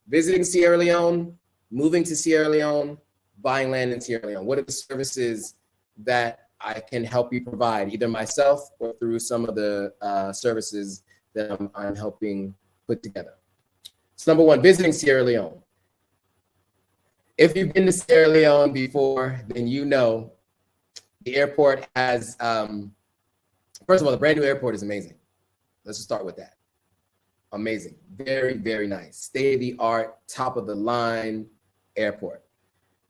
Visiting Sierra Leone, moving to Sierra Leone, buying land in Sierra Leone. What are the services that I can help you provide, either myself or through some of the services that I'm helping put together? So number one, visiting Sierra Leone. If you've been to Sierra Leone before, then you know the airport has, first of all, the brand new airport is amazing. Let's just start with that. Amazing. Very, very nice. State-of-the-art, top of the line airport.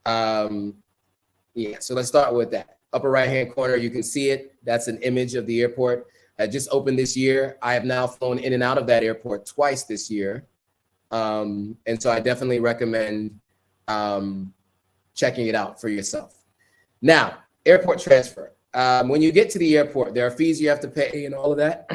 Yeah, so let's start with that. Upper right-hand corner, you can see it. That's an image of the airport. I just opened this year. I have now flown in and out of that airport twice this year. And so I definitely recommend checking it out for yourself. Now, airport transfer. When you get to the airport, there are fees you have to pay and all of that.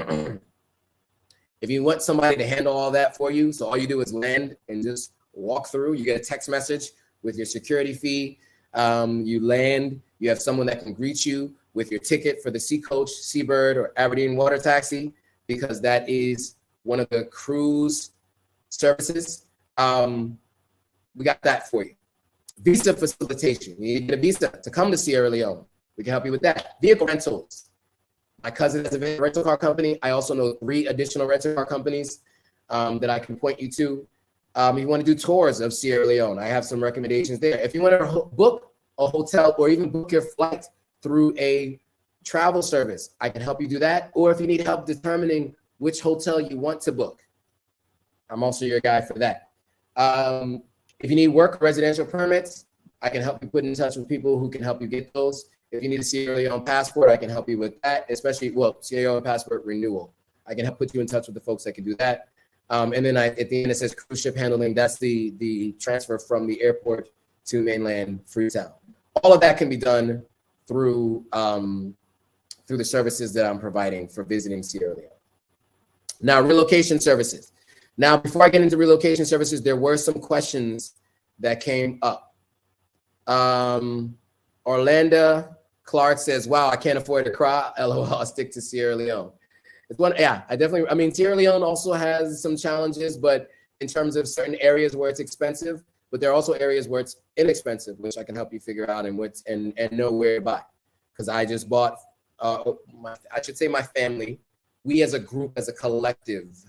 If you want somebody to handle all that for you, so all you do is land and just walk through, you get a text message with your security fee. You land, you have someone that can greet you with your ticket for the Sea Coach, Seabird, or Aberdeen Water Taxi, because that is one of the cruise services. We got that for you. Visa facilitation. You need a visa to come to Sierra Leone. We can help you with that. Vehicle rentals. My cousin has a rental car company. I also know 3 additional rental car companies that I can point you to. If you want to do tours of Sierra Leone, I have some recommendations there. If you want to book a hotel or even book your flight through a travel service, I can help you do that. Or if you need help determining which hotel you want to book, I'm also your guy for that. If you need work residential permits, I can help you put in touch with people who can help you get those. If you need a Sierra Leone passport, I can help you with that, especially, Sierra Leone passport renewal. I can help put you in touch with the folks that can do that. And then at the end, it says cruise ship handling. That's the transfer from the airport to mainland Freetown. All of that can be done through the services that I'm providing for visiting Sierra Leone. Now, relocation services. Now, before I get into relocation services, there were some questions that came up. Orlando Clark says, wow, I can't afford to cry. LOL, I'll stick to Sierra Leone. It's one, yeah, Sierra Leone also has some challenges, but in terms of certain areas where it's expensive, but there are also areas where it's inexpensive, which I can help you figure out and know where to buy. Because I just bought, I should say my family, we as a group, as a collective,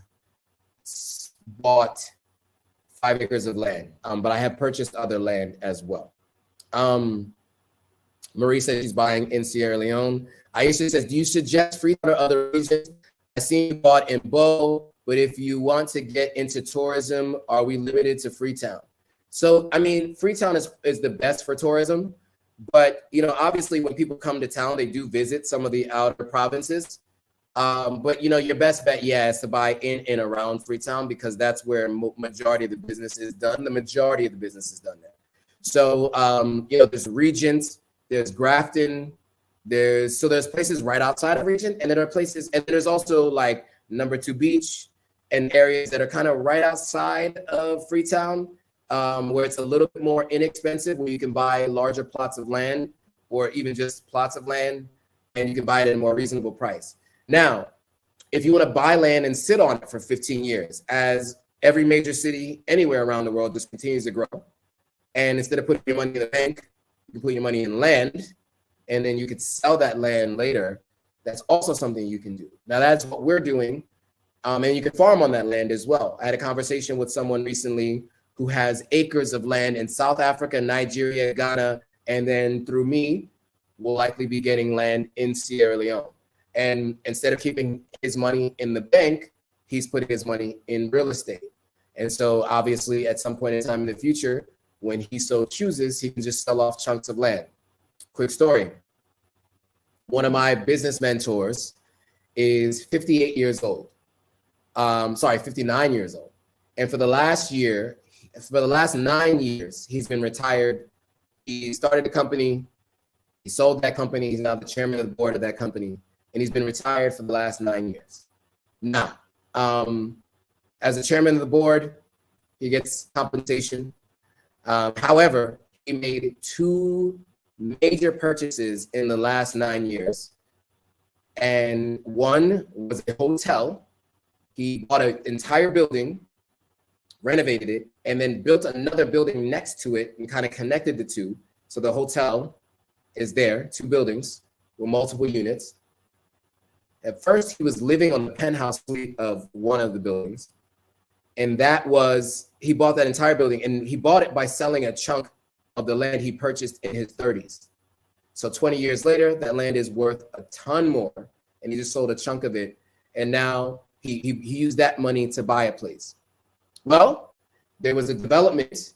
bought 5 acres of land, but I have purchased other land as well. Marie says she's buying in Sierra Leone. Aisha says, do you suggest Freetown or other regions? I seen you bought in Bo, but if you want to get into tourism, are we limited to Freetown? So, I mean, Freetown is the best for tourism, but, you know, obviously when people come to town, they do visit some of the outer provinces. But, you know, your best bet, yeah, is to buy in and around Freetown because that's where majority of the business is done. The majority of the business is done there. So, you know, there's Regent, there's Grafton, there's places right outside of Regent, and then there are places, and there's also like Number 2 Beach and areas that are kind of right outside of Freetown, where it's a little bit more inexpensive, where you can buy larger plots of land or even just plots of land, and you can buy it at a more reasonable price. Now, if you want to buy land and sit on it for 15 years, as every major city anywhere around the world just continues to grow, and instead of putting your money in the bank, you can put your money in land, and then you could sell that land later. That's also something you can do. Now, that's what we're doing, and you can farm on that land as well. I had a conversation with someone recently who has acres of land in South Africa, Nigeria, Ghana, and then through me, will likely be getting land in Sierra Leone. And instead of keeping his money in the bank, he's putting his money in real estate. And so obviously at some point in time in the future, when he so chooses, he can just sell off chunks of land. Quick story. One of my business mentors is 58 years old. 59 years old. And for the last 9 years, he's been retired. He started a company. He sold that company. He's now the chairman of the board of that company. And he's been retired for the last 9 years. Now, as a chairman of the board, he gets compensation. However, he made 2 major purchases in the last 9 years. And one was a hotel. He bought an entire building, renovated it, and then built another building next to it and kind of connected the two. So the hotel is there, 2 buildings with multiple units. At first, he was living on the penthouse suite of one of the buildings. And he bought that entire building, and he bought it by selling a chunk of the land he purchased in his 30s. So 20 years later, that land is worth a ton more, and he just sold a chunk of it. And now he used that money to buy a place. Well, there was a development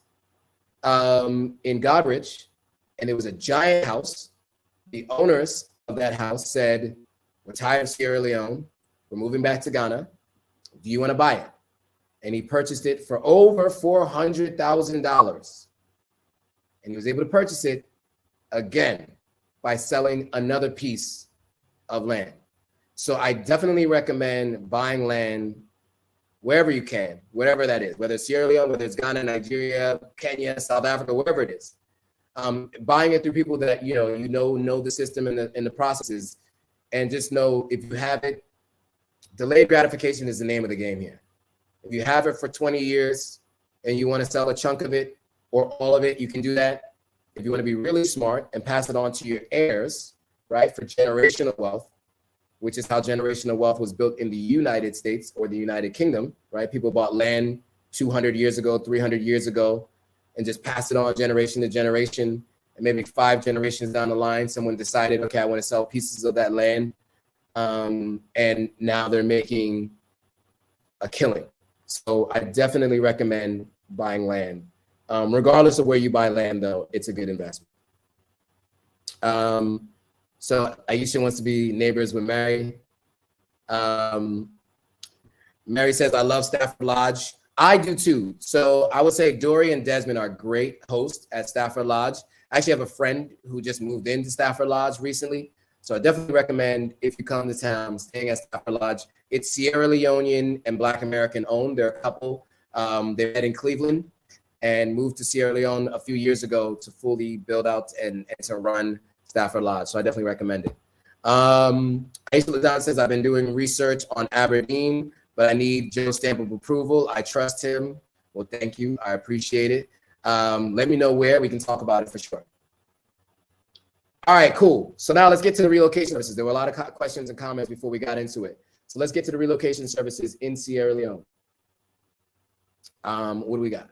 in Godrich, and it was a giant house. The owners of that house said, we're tired of Sierra Leone. We're moving back to Ghana. Do you want to buy it? And he purchased it for over $400,000. And he was able to purchase it again by selling another piece of land. So I definitely recommend buying land wherever you can, whatever that is, whether it's Sierra Leone, whether it's Ghana, Nigeria, Kenya, South Africa, wherever it is. Buying it through people that you know the system and the processes, and just know if you have it, delayed gratification is the name of the game here. If you have it for 20 years and you want to sell a chunk of it or all of it, you can do that. If you want to be really smart and pass it on to your heirs, right, for generational wealth, which is how generational wealth was built in the United States or the United Kingdom, right? People bought land 200 years ago, 300 years ago, and just passed it on generation to generation. And maybe 5 generations down the line, someone decided, okay, I want to sell pieces of that land. And now they're making a killing. So I definitely recommend buying land. Regardless of where you buy land, though, it's a good investment. So Aisha wants to be neighbors with Mary. Mary says, I love Stafford Lodge. I do too. So I would say Dory and Desmond are great hosts at Stafford Lodge. I actually have a friend who just moved into Stafford Lodge recently. So I definitely recommend, if you come to town, staying at Stafford Lodge. It's Sierra Leonean and Black American owned. They're a couple. They met in Cleveland and moved to Sierra Leone a few years ago to fully build out and to run Stafford Lodge. So I definitely recommend it. Aisha Ladon says, I've been doing research on Aberdeen, but I need Joe's stamp of approval. I trust him. Well, thank you. I appreciate it. Let me know where. We can talk about it for sure. All right, cool. So now let's get to the relocation services. There were a lot of questions and comments before we got into it. So let's get to the relocation services in Sierra Leone. What do we got?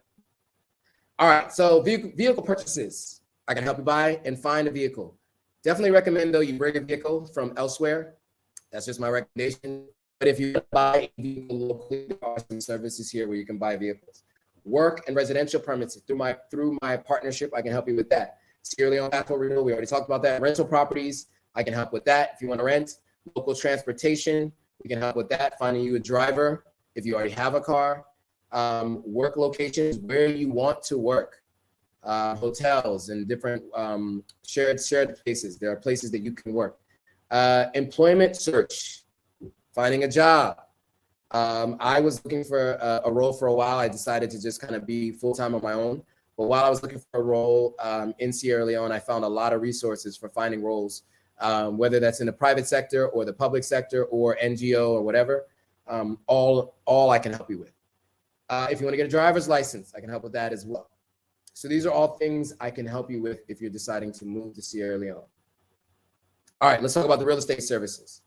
All right, so vehicle purchases. I can help you buy and find a vehicle. Definitely recommend, though, you bring a vehicle from elsewhere. That's just my recommendation. But if you buy a vehicle locally, there are some services here where you can buy vehicles. Work and residential permits through my partnership, I can help you with that. Sierra Leone passport renewal, we already talked about that. Rental properties, I can help with that. If you want to rent, local transportation, we can help with that. Finding you a driver if you already have a car. Work locations, where you want to work. Hotels and different shared places. There are places that you can work. Employment search, finding a job. I was looking for a role for a while. I decided to just kind of be full-time on my own. But while I was looking for a role in Sierra Leone, I found a lot of resources for finding roles, whether that's in the private sector or the public sector or NGO or whatever. All I can help you with. If you want to get a driver's license, I can help with that as well. So these are all things I can help you with if you're deciding to move to Sierra Leone. All right, let's talk about the real estate services.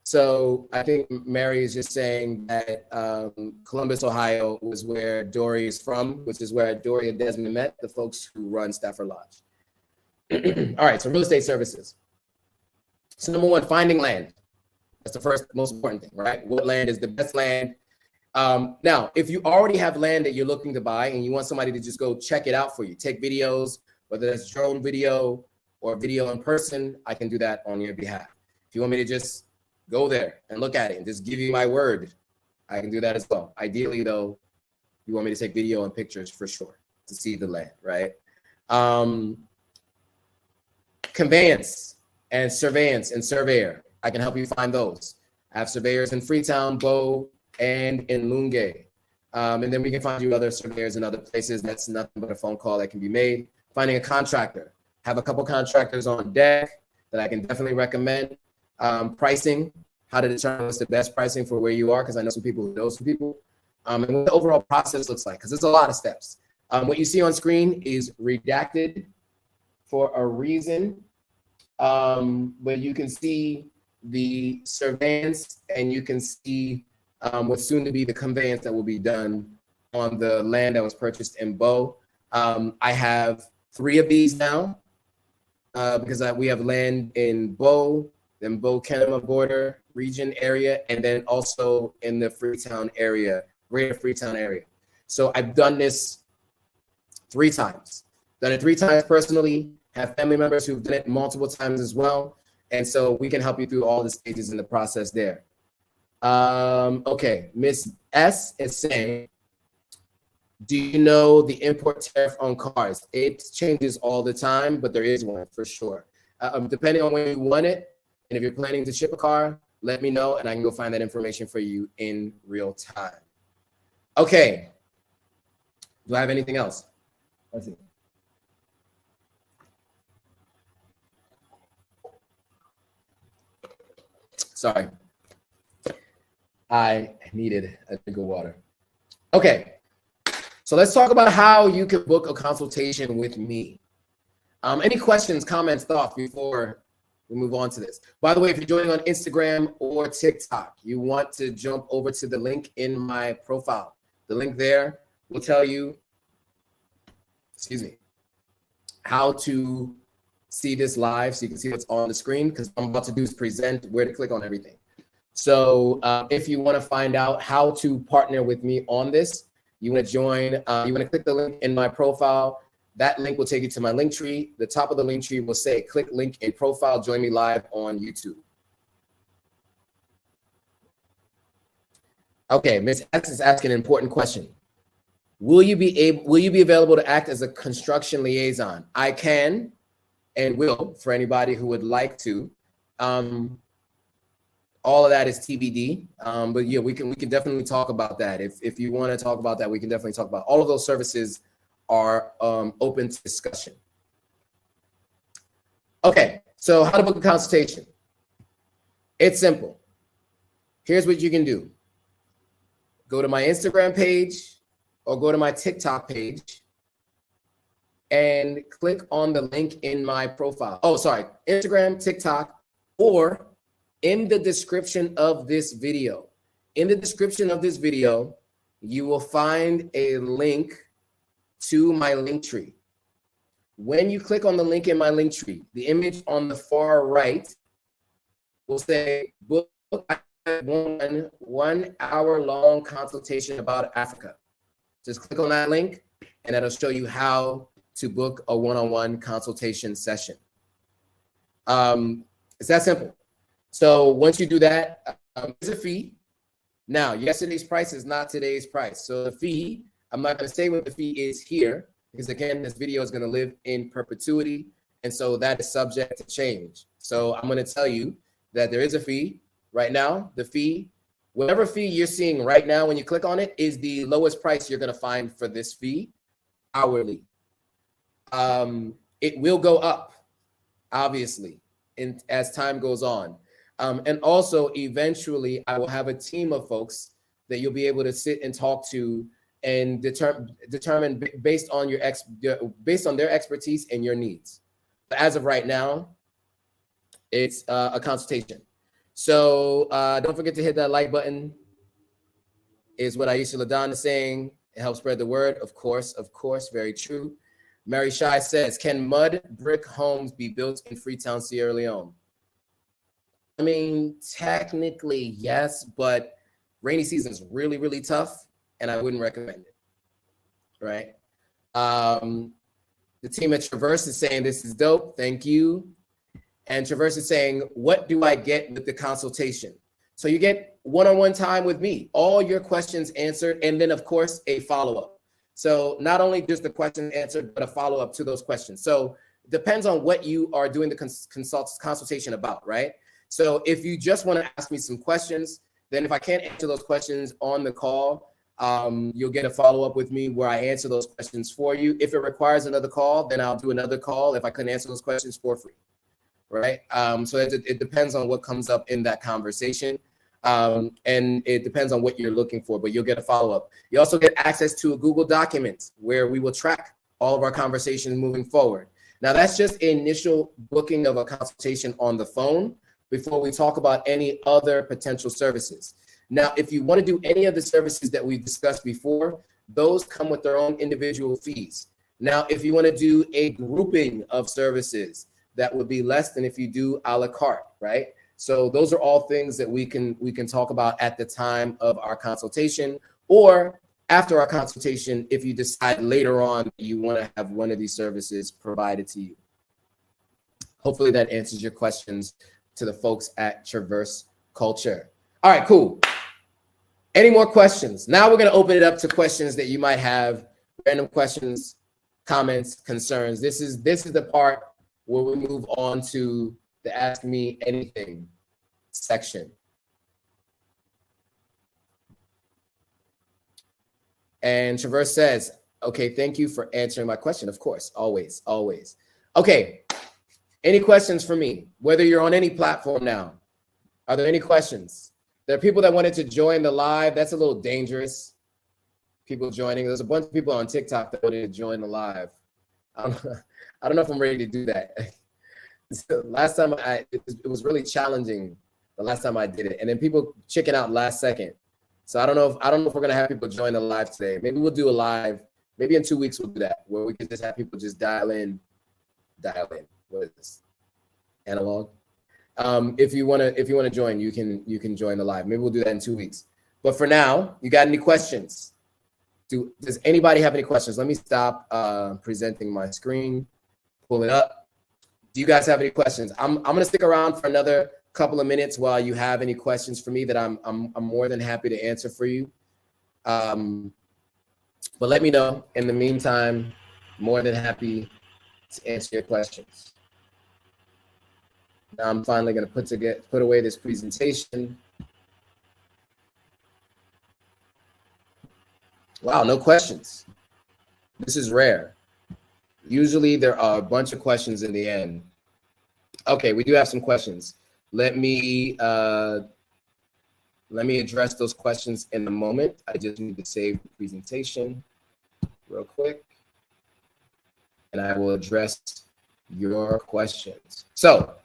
So I think Mary is just saying that Columbus, Ohio was where Dory is from, which is where Dory and Desmond met, the folks who run Stafford Lodge. All right, so real estate services. So number one, finding land. That's the first most important thing, right? What land is the best land? Now, if you already have land that you're looking to buy and you want somebody to just go check it out for you, take videos, whether that's drone video or video in person, I can do that on your behalf. If you want me to just go there and look at it and just give you my word, I can do that as well. Ideally, though, you want me to take video and pictures for sure to see the land, right? Conveyance and surveillance and surveyor. I can help you find those. I have surveyors in Freetown, Bo, and in Lunge. And then we can find you other surveyors in other places. That's nothing but a phone call that can be made. Finding a contractor. Have a couple contractors on deck that I can definitely recommend. Pricing, how to determine what's the best pricing for where you are, because I know some people who know some people. And what the overall process looks like, because there's a lot of steps. What you see on screen is redacted for a reason, but you can see the surveillance and you can see what's soon to be the conveyance that will be done on the land that was purchased in Bo. I have 3 of these now because we have land in Bo, then Bo-Kenema border region area, and then also in the Freetown area, greater Freetown area. So I've done this 3 times. Done it 3 times personally, have family members who've done it multiple times as well. And so we can help you through all the stages in the process there. Okay, Miss S is saying, do you know the import tariff on cars? It changes all the time, but there is one for sure. Depending on when you want it, and if you're planning to ship a car, let me know and I can go find that information for you in real time. Okay, do I have anything else? Let's see. Sorry, I needed a drink of water. Okay, so let's talk about how you can book a consultation with me. Any questions, comments, thoughts before we move on to this? By the way, if you're joining on Instagram or TikTok, you want to jump over to the link in my profile. The link there will tell you, how to see this live so you can see what's on the screen, because I'm about to do is present where to click on everything. So if you want to find out how to partner with me on this, you want to join, you want to click the link in my profile. That link will take you to my link tree. The top of the link tree will say, click link in profile, join me live on YouTube. Okay, Ms. X is asking an important question. Will you be available to act as a construction liaison? I can and will for anybody who would like to. All of that is TBD, but yeah, we can definitely talk about that. If you want to talk about that, we can definitely talk about all of those services are open to discussion. Okay, so how to book a consultation? It's simple. Here's what you can do. Go to my Instagram page or go to my TikTok page and click on the link in my profile. Oh, sorry, Instagram, TikTok, or in the description of this video. In the description of this video, you will find a link to my link tree. When you click on the link in my link tree, the image on the far right will say book one hour long consultation about Africa. Just click on that link and that'll show you how to book a one-on-one consultation session. It's that simple. So once you do that, there's a fee. Now, yesterday's price is not today's price. So the fee, I'm not going to say what the fee is here, because again, this video is going to live in perpetuity. And so that is subject to change. So I'm going to tell you that there is a fee right now. The fee, whatever fee you're seeing right now when you click on it, is the lowest price you're going to find for this fee hourly. It will go up, obviously, as time goes on. And also, eventually, I will have a team of folks that you'll be able to sit and talk to and determine based on their expertise and your needs. But as of right now, it's a consultation. So don't forget to hit that like button. Is what Aisha Ladan is saying. It helps spread the word. Of course, very true. Mary Shai says, can mud brick homes be built in Freetown, Sierra Leone? I mean, technically, yes, but rainy season is really, really tough, and I wouldn't recommend it, right? The team at Traverse is saying this is dope. Thank you. And Traverse is saying, what do I get with the consultation? So you get one-on-one time with me, all your questions answered, and then, of course, a follow-up. So not only just the question answered, but a follow-up to those questions. So it depends on what you are doing the consultation about, right? So if you just want to ask me some questions, then if I can't answer those questions on the call, you'll get a follow-up with me where I answer those questions for you. If it requires another call, then I'll do another call if I couldn't answer those questions for free, right? So it depends on what comes up in that conversation. And it depends on what you're looking for, but you'll get a follow-up. You also get access to a Google document where we will track all of our conversations moving forward. Now, that's just initial booking of a consultation on the phone before we talk about any other potential services. Now, if you want to do any of the services that we've discussed before, those come with their own individual fees. Now, if you want to do a grouping of services, that would be less than if you do a la carte, right? So those are all things that we can talk about at the time of our consultation, or after our consultation, if you decide later on you want to have one of these services provided to you. Hopefully that answers your questions to the folks at Traverse Culture. All right, cool. Any more questions? Now we're going to open it up to questions that you might have, random questions, comments, concerns. This is the part where we move on to the Ask Me Anything section. And Traverse says, okay, thank you for answering my question. Of course, always, always. Okay, any questions for me? Whether you're on any platform now, are there any questions? There are people that wanted to join the live. That's a little dangerous. People joining. There's a bunch of people on TikTok that wanted to join the live. I don't know if I'm ready to do that. Last time it was really challenging the last time I did it, and then people chicken out last second. So I don't know if we're gonna have people join the live today. Maybe we'll do a live. Maybe in 2 weeks we'll do that, where we can just have people just dial in. What is this? Analog. If you wanna join, you can join the live. Maybe we'll do that in 2 weeks. But for now, you got any questions? Does anybody have any questions? Let me stop presenting my screen. Pull it up. Do you guys have any questions? I'm gonna stick around for another couple of minutes while you have any questions for me that I'm more than happy to answer for you. But let me know. In the meantime, more than happy to answer your questions. Now I'm finally gonna put away this presentation. Wow, no questions. This is rare. Usually there are a bunch of questions in the end. Okay, we do have some questions. Let me address those questions in a moment. I just need to save the presentation real quick, and I will address your questions. So,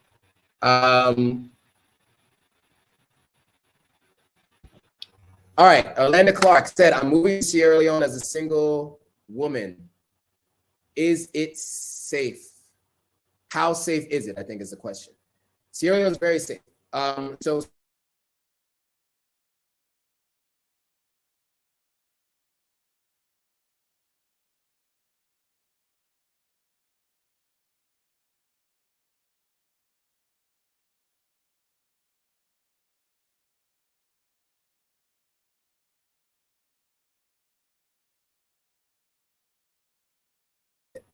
All right, Orlando Clark said, I'm moving to Sierra Leone as a single woman. Is it safe? How safe is it? I think is the question. Sierra Leone is very safe. So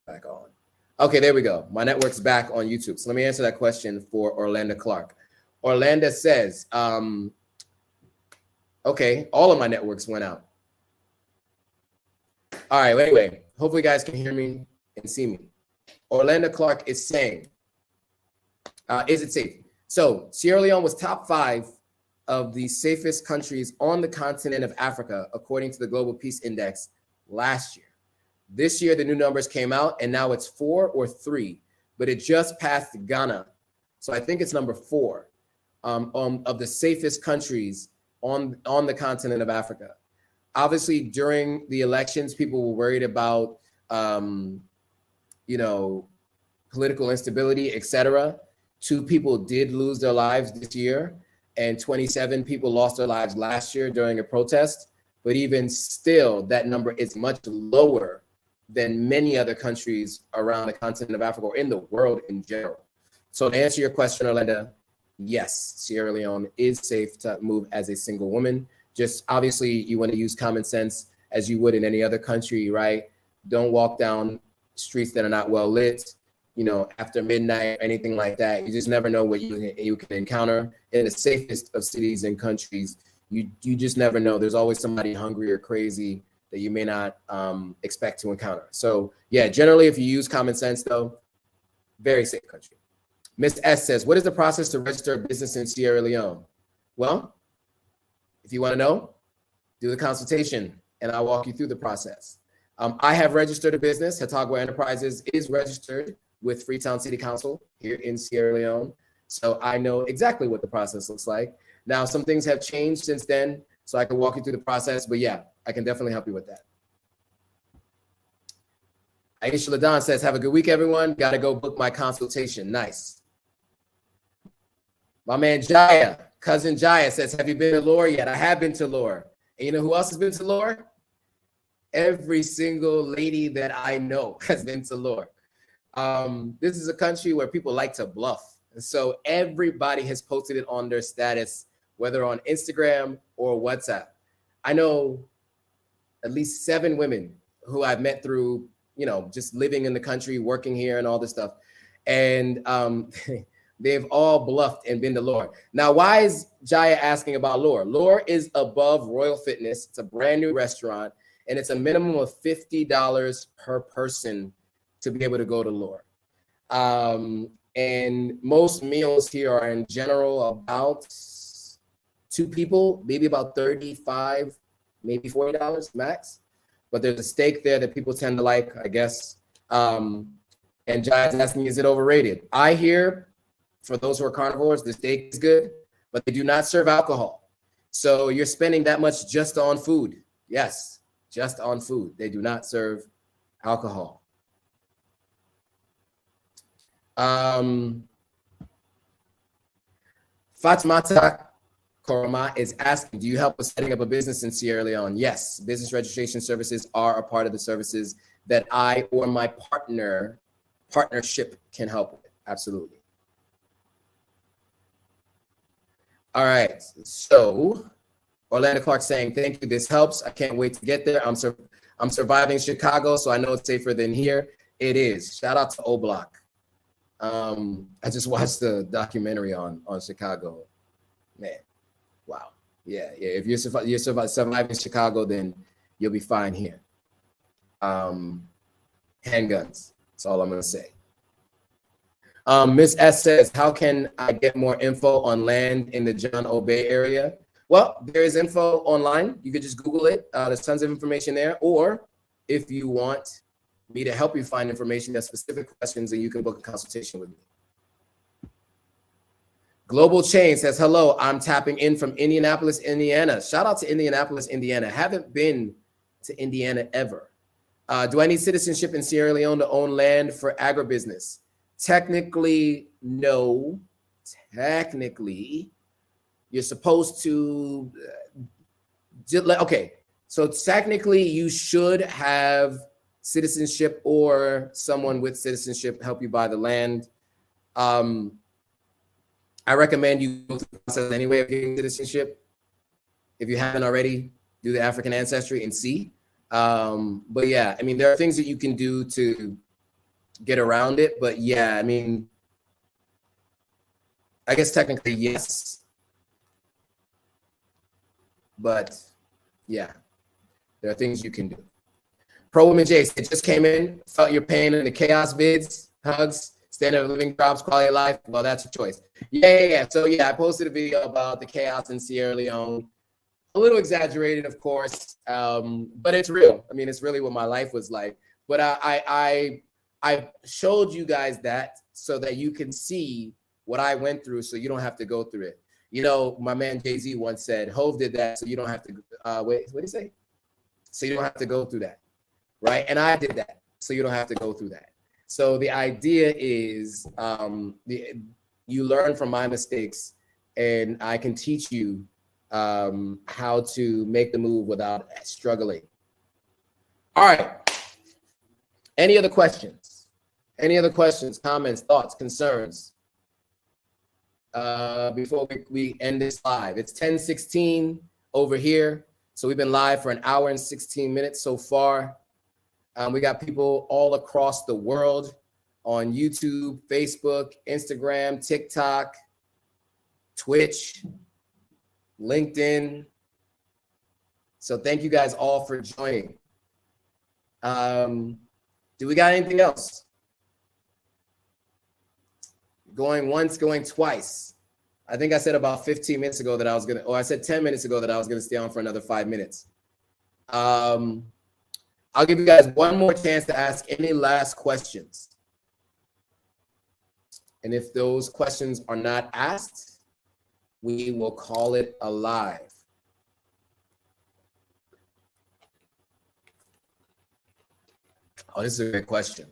back on. Okay, there we go. My network's back on YouTube. So let me answer that question for Orlando Clark. Orlando says, okay, all of my networks went out. All right, anyway, hopefully you guys can hear me and see me. Orlando Clark is saying, is it safe? So Sierra Leone was top 5 of the safest countries on the continent of Africa, according to the Global Peace Index last year. This year, the new numbers came out, and now it's 4 or 3, but it just passed Ghana. So I think it's number 4 of the safest countries on the continent of Africa. Obviously, during the elections, people were worried about, political instability, etc. 2 people did lose their lives this year, and 27 people lost their lives last year during a protest. But even still, that number is much lower than many other countries around the continent of Africa or in the world in general. So to answer your question, Orlando, yes, Sierra Leone is safe to move as a single woman. Just obviously, you want to use common sense as you would in any other country, right? Don't walk down streets that are not well lit, after midnight or anything like that. You just never know what you can encounter in the safest of cities and countries. You just never know. There's always somebody hungry or crazy that you may not expect to encounter. So yeah, generally, if you use common sense, though, very safe country. Miss S says, what is the process to register a business in Sierra Leone? Well, if you want to know, do the consultation and I'll walk you through the process. I have registered a business. Hatagwa Enterprises is registered with Freetown City Council here in Sierra Leone. So I know exactly what the process looks like. Now, some things have changed since then, so I can walk you through the process, but yeah, I can definitely help you with that. Aisha Ladan says, have a good week, everyone. Got to go book my consultation. Nice. My man Jaya, cousin Jaya says, have you been to Lore yet? I have been to Lore. And you know who else has been to Lore? Every single lady that I know has been to Lore. This is a country where people like to bluff. And so everybody has posted it on their status, whether on Instagram or WhatsApp. I know at least 7 women who I've met through, just living in the country, working here and all this stuff. And they've all bluffed and been to Lore. Now, why is Jaya asking about Lore? Lore is above Royal Fitness. It's a brand new restaurant, and it's a minimum of $50 per person to be able to go to Lore. And most meals here are in general about 2 people, maybe about $35, maybe $40 max. But there's a steak there that people tend to like, I guess. And Jai's asking, is it overrated? I hear, for those who are carnivores, the steak is good, but they do not serve alcohol. So you're spending that much just on food. Yes, just on food. They do not serve alcohol. Fatmata Koroma is asking, do you help with setting up a business in Sierra Leone? Yes, business registration services are a part of the services that I or my partnership can help with. Absolutely. All right, so Orlando Clark saying, thank you, this helps. I can't wait to get there. I'm surviving Chicago, so I know it's safer than here. It is. Shout out to O-Block. I just watched the documentary on Chicago. Man, wow. Yeah. If you're surviving Chicago, then you'll be fine here. Handguns. That's all I'm gonna say. Miss S says, how can I get more info on land in the John Obey area? Well, there is info online. You could just Google it. There's tons of information there. Or if you want me to help you find information, that's specific questions, and you can book a consultation with me. Global Chain says, hello, I'm tapping in from Indianapolis, Indiana. Shout out to Indianapolis, Indiana. Haven't been to Indiana ever. Do I need citizenship in Sierra Leone to own land for agribusiness? Technically, no. Technically, you're supposed to, okay. So technically you should have citizenship or someone with citizenship help you buy the land. I recommend you go through the process anyway of getting citizenship. If you haven't already, do the African ancestry and see. But yeah, I mean, there are things that you can do to get around it. But yeah, I mean, I guess technically yes. But yeah, there are things you can do. Pro Woman J said, just came in, felt your pain in the chaos vids, hugs, standard of living drops, quality of life. Well, that's a choice. Yeah. So yeah, I posted a video about the chaos in Sierra Leone. A little exaggerated, of course, but it's real. I mean, it's really what my life was like. But I showed you guys that so that you can see what I went through, so you don't have to go through it. You know, my man Jay-Z once said, Hove did that, so you don't have to, wait, what did he say? So you don't have to go through that, right? And I did that, so you don't have to go through that. So the idea is you learn from my mistakes, and I can teach you how to make the move without struggling. All right. Any other questions? Any other questions, comments, thoughts, concerns? Before we end this live. It's 10:16 over here. So we've been live for an hour and 16 minutes so far. We got people all across the world on YouTube, Facebook, Instagram, TikTok, Twitch, LinkedIn. So thank you guys all for joining. Do we got anything else? Going once, going twice. I think I said about 15 minutes ago that I was gonna, or I said 10 minutes ago that I was gonna stay on for another 5 minutes. I'll give you guys one more chance to ask any last questions. And if those questions are not asked, we will call it a live. Oh, this is a great question.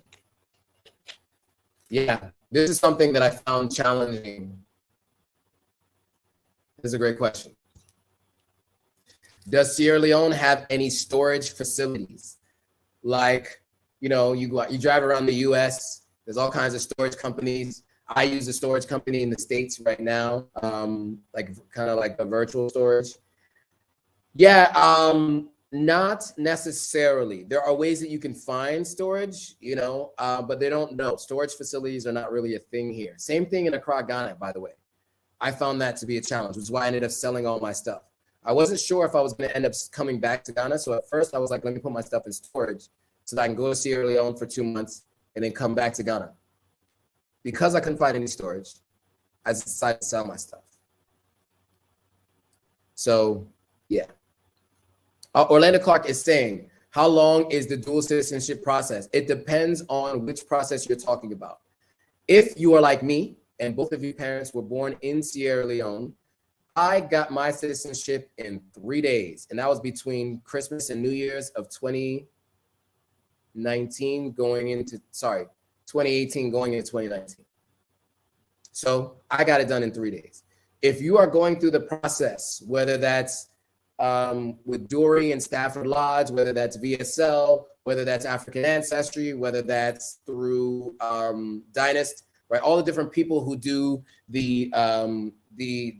Yeah, this is something that I found challenging. This is a great question. Does Sierra Leone have any storage facilities? Like, you know, you drive around the US, there's all kinds of storage companies. I use a storage company in the States right now, like kind of like a virtual storage. Yeah, not necessarily. There are ways that you can find storage, you know, but they don't know. Storage facilities are not really a thing here. Same thing in Accra, Ghana, by the way. I found that to be a challenge, which is why I ended up selling all my stuff. I wasn't sure if I was going to end up coming back to Ghana. So at first I was like, let me put my stuff in storage so that I can go to Sierra Leone for 2 months and then come back to Ghana. Because I couldn't find any storage, I decided to sell my stuff. So, yeah. Orlando Clark is saying, how long is the dual citizenship process? It depends on which process you're talking about. If you are like me and both of your parents were born in Sierra Leone, I got my citizenship in 3 days. And that was between Christmas and New Year's of 2018 going into 2019. So I got it done in 3 days. If you are going through the process, whether that's with Dory and Stafford Lodge, whether that's VSL, whether that's African Ancestry, whether that's through Dynast, right? All the different people who do the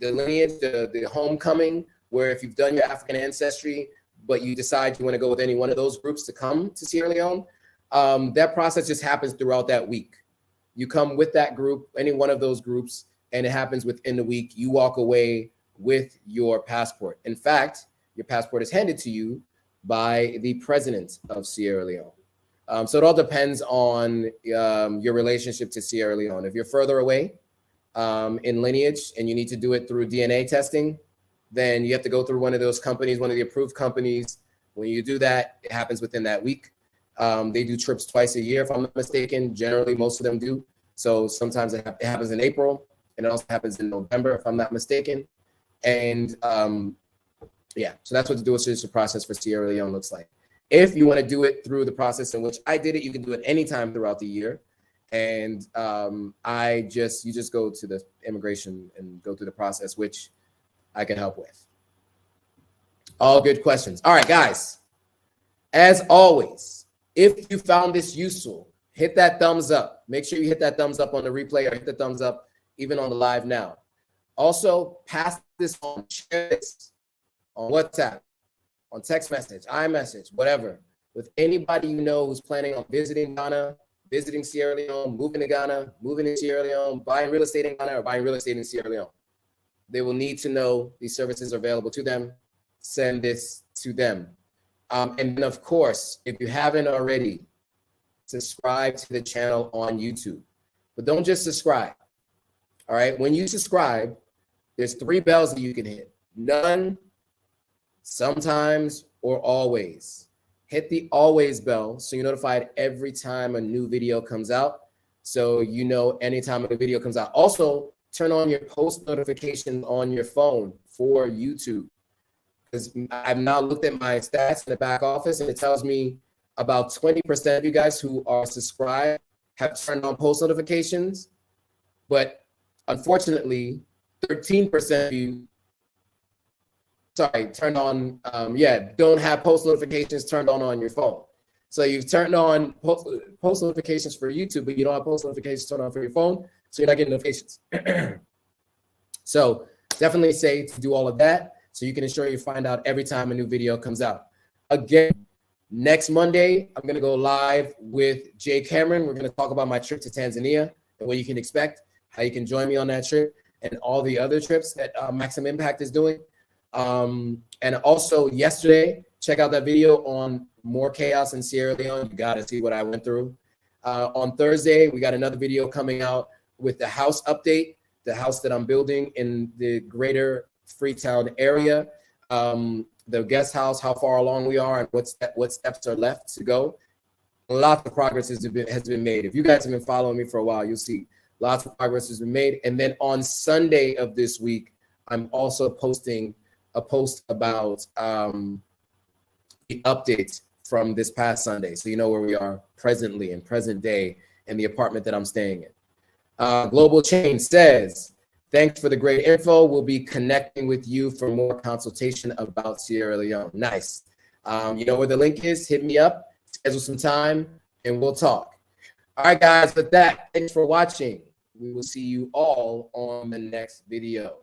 lineage, the homecoming, where if you've done your African Ancestry, but you decide you want to go with any one of those groups to come to Sierra Leone, that process just happens throughout that week. You come with that group, any one of those groups, and it happens within the week. You walk away with your passport. In fact, your passport is handed to you by the president of Sierra Leone. So it all depends on your relationship to Sierra Leone. If you're further away in lineage and you need to do it through DNA testing, then you have to go through one of those companies, one of the approved companies. When you do that, it happens within that week. They do trips twice a year, if I'm not mistaken. Generally, most of them do. So sometimes it happens in April, and it also happens in November, if I'm not mistaken. And yeah, so that's what the dual citizenship process for Sierra Leone looks like. If you want to do it through the process in which I did it, you can do it anytime throughout the year. And you just go to the immigration and go through the process, which I can help with. All good questions. All right, guys. As always, if you found this useful, hit that thumbs up. Make sure you hit that thumbs up on the replay or hit the thumbs up even on the live now. Also, pass this on, share this on WhatsApp, on text message, iMessage, whatever, with anybody you know who's planning on visiting Ghana, visiting Sierra Leone, moving to Ghana, moving to Sierra Leone, buying real estate in Ghana, or buying real estate in Sierra Leone. They will need to know these services are available to them. Send this to them. And then, of course, if you haven't already, subscribe to the channel on YouTube. But don't just subscribe. All right? When you subscribe, there's 3 bells that you can hit. None, sometimes, or always. Hit the always bell so you're notified every time a new video comes out. So you know anytime a video comes out. Also, turn on your post notifications on your phone for YouTube. Because I've now looked at my stats in the back office, and it tells me about 20% of you guys who are subscribed have turned on post notifications. But unfortunately, 13% of you, don't have post notifications turned on your phone. So you've turned on post notifications for YouTube, but you don't have post notifications turned on for your phone, so you're not getting notifications. So definitely say to do all of that so you can ensure you find out every time a new video comes out. Again, next Monday, I'm going to go live with Jay Cameron. We're going to talk about my trip to Tanzania and what you can expect, how you can join me on that trip, and all the other trips that Maximum Impact is doing. And also yesterday, check out that video on more chaos in Sierra Leone. You got to see what I went through. On Thursday, we got another video coming out with the house update, the house that I'm building in the greater Freetown area, the guest house, how far along we are, and what steps are left to go. Lots of progress has been made. If you guys have been following me for a while, you'll see lots of progress has been made. And then on Sunday of this week, I'm also posting a post about the updates from this past Sunday, so you know where we are presently in present day in the apartment that I'm staying in. Global Chain says, thanks for the great info. We'll be connecting with you for more consultation about Sierra Leone. Nice. You know where the link is? Hit me up, schedule some time, and we'll talk. All right, guys, with that, thanks for watching. We will see you all on the next video.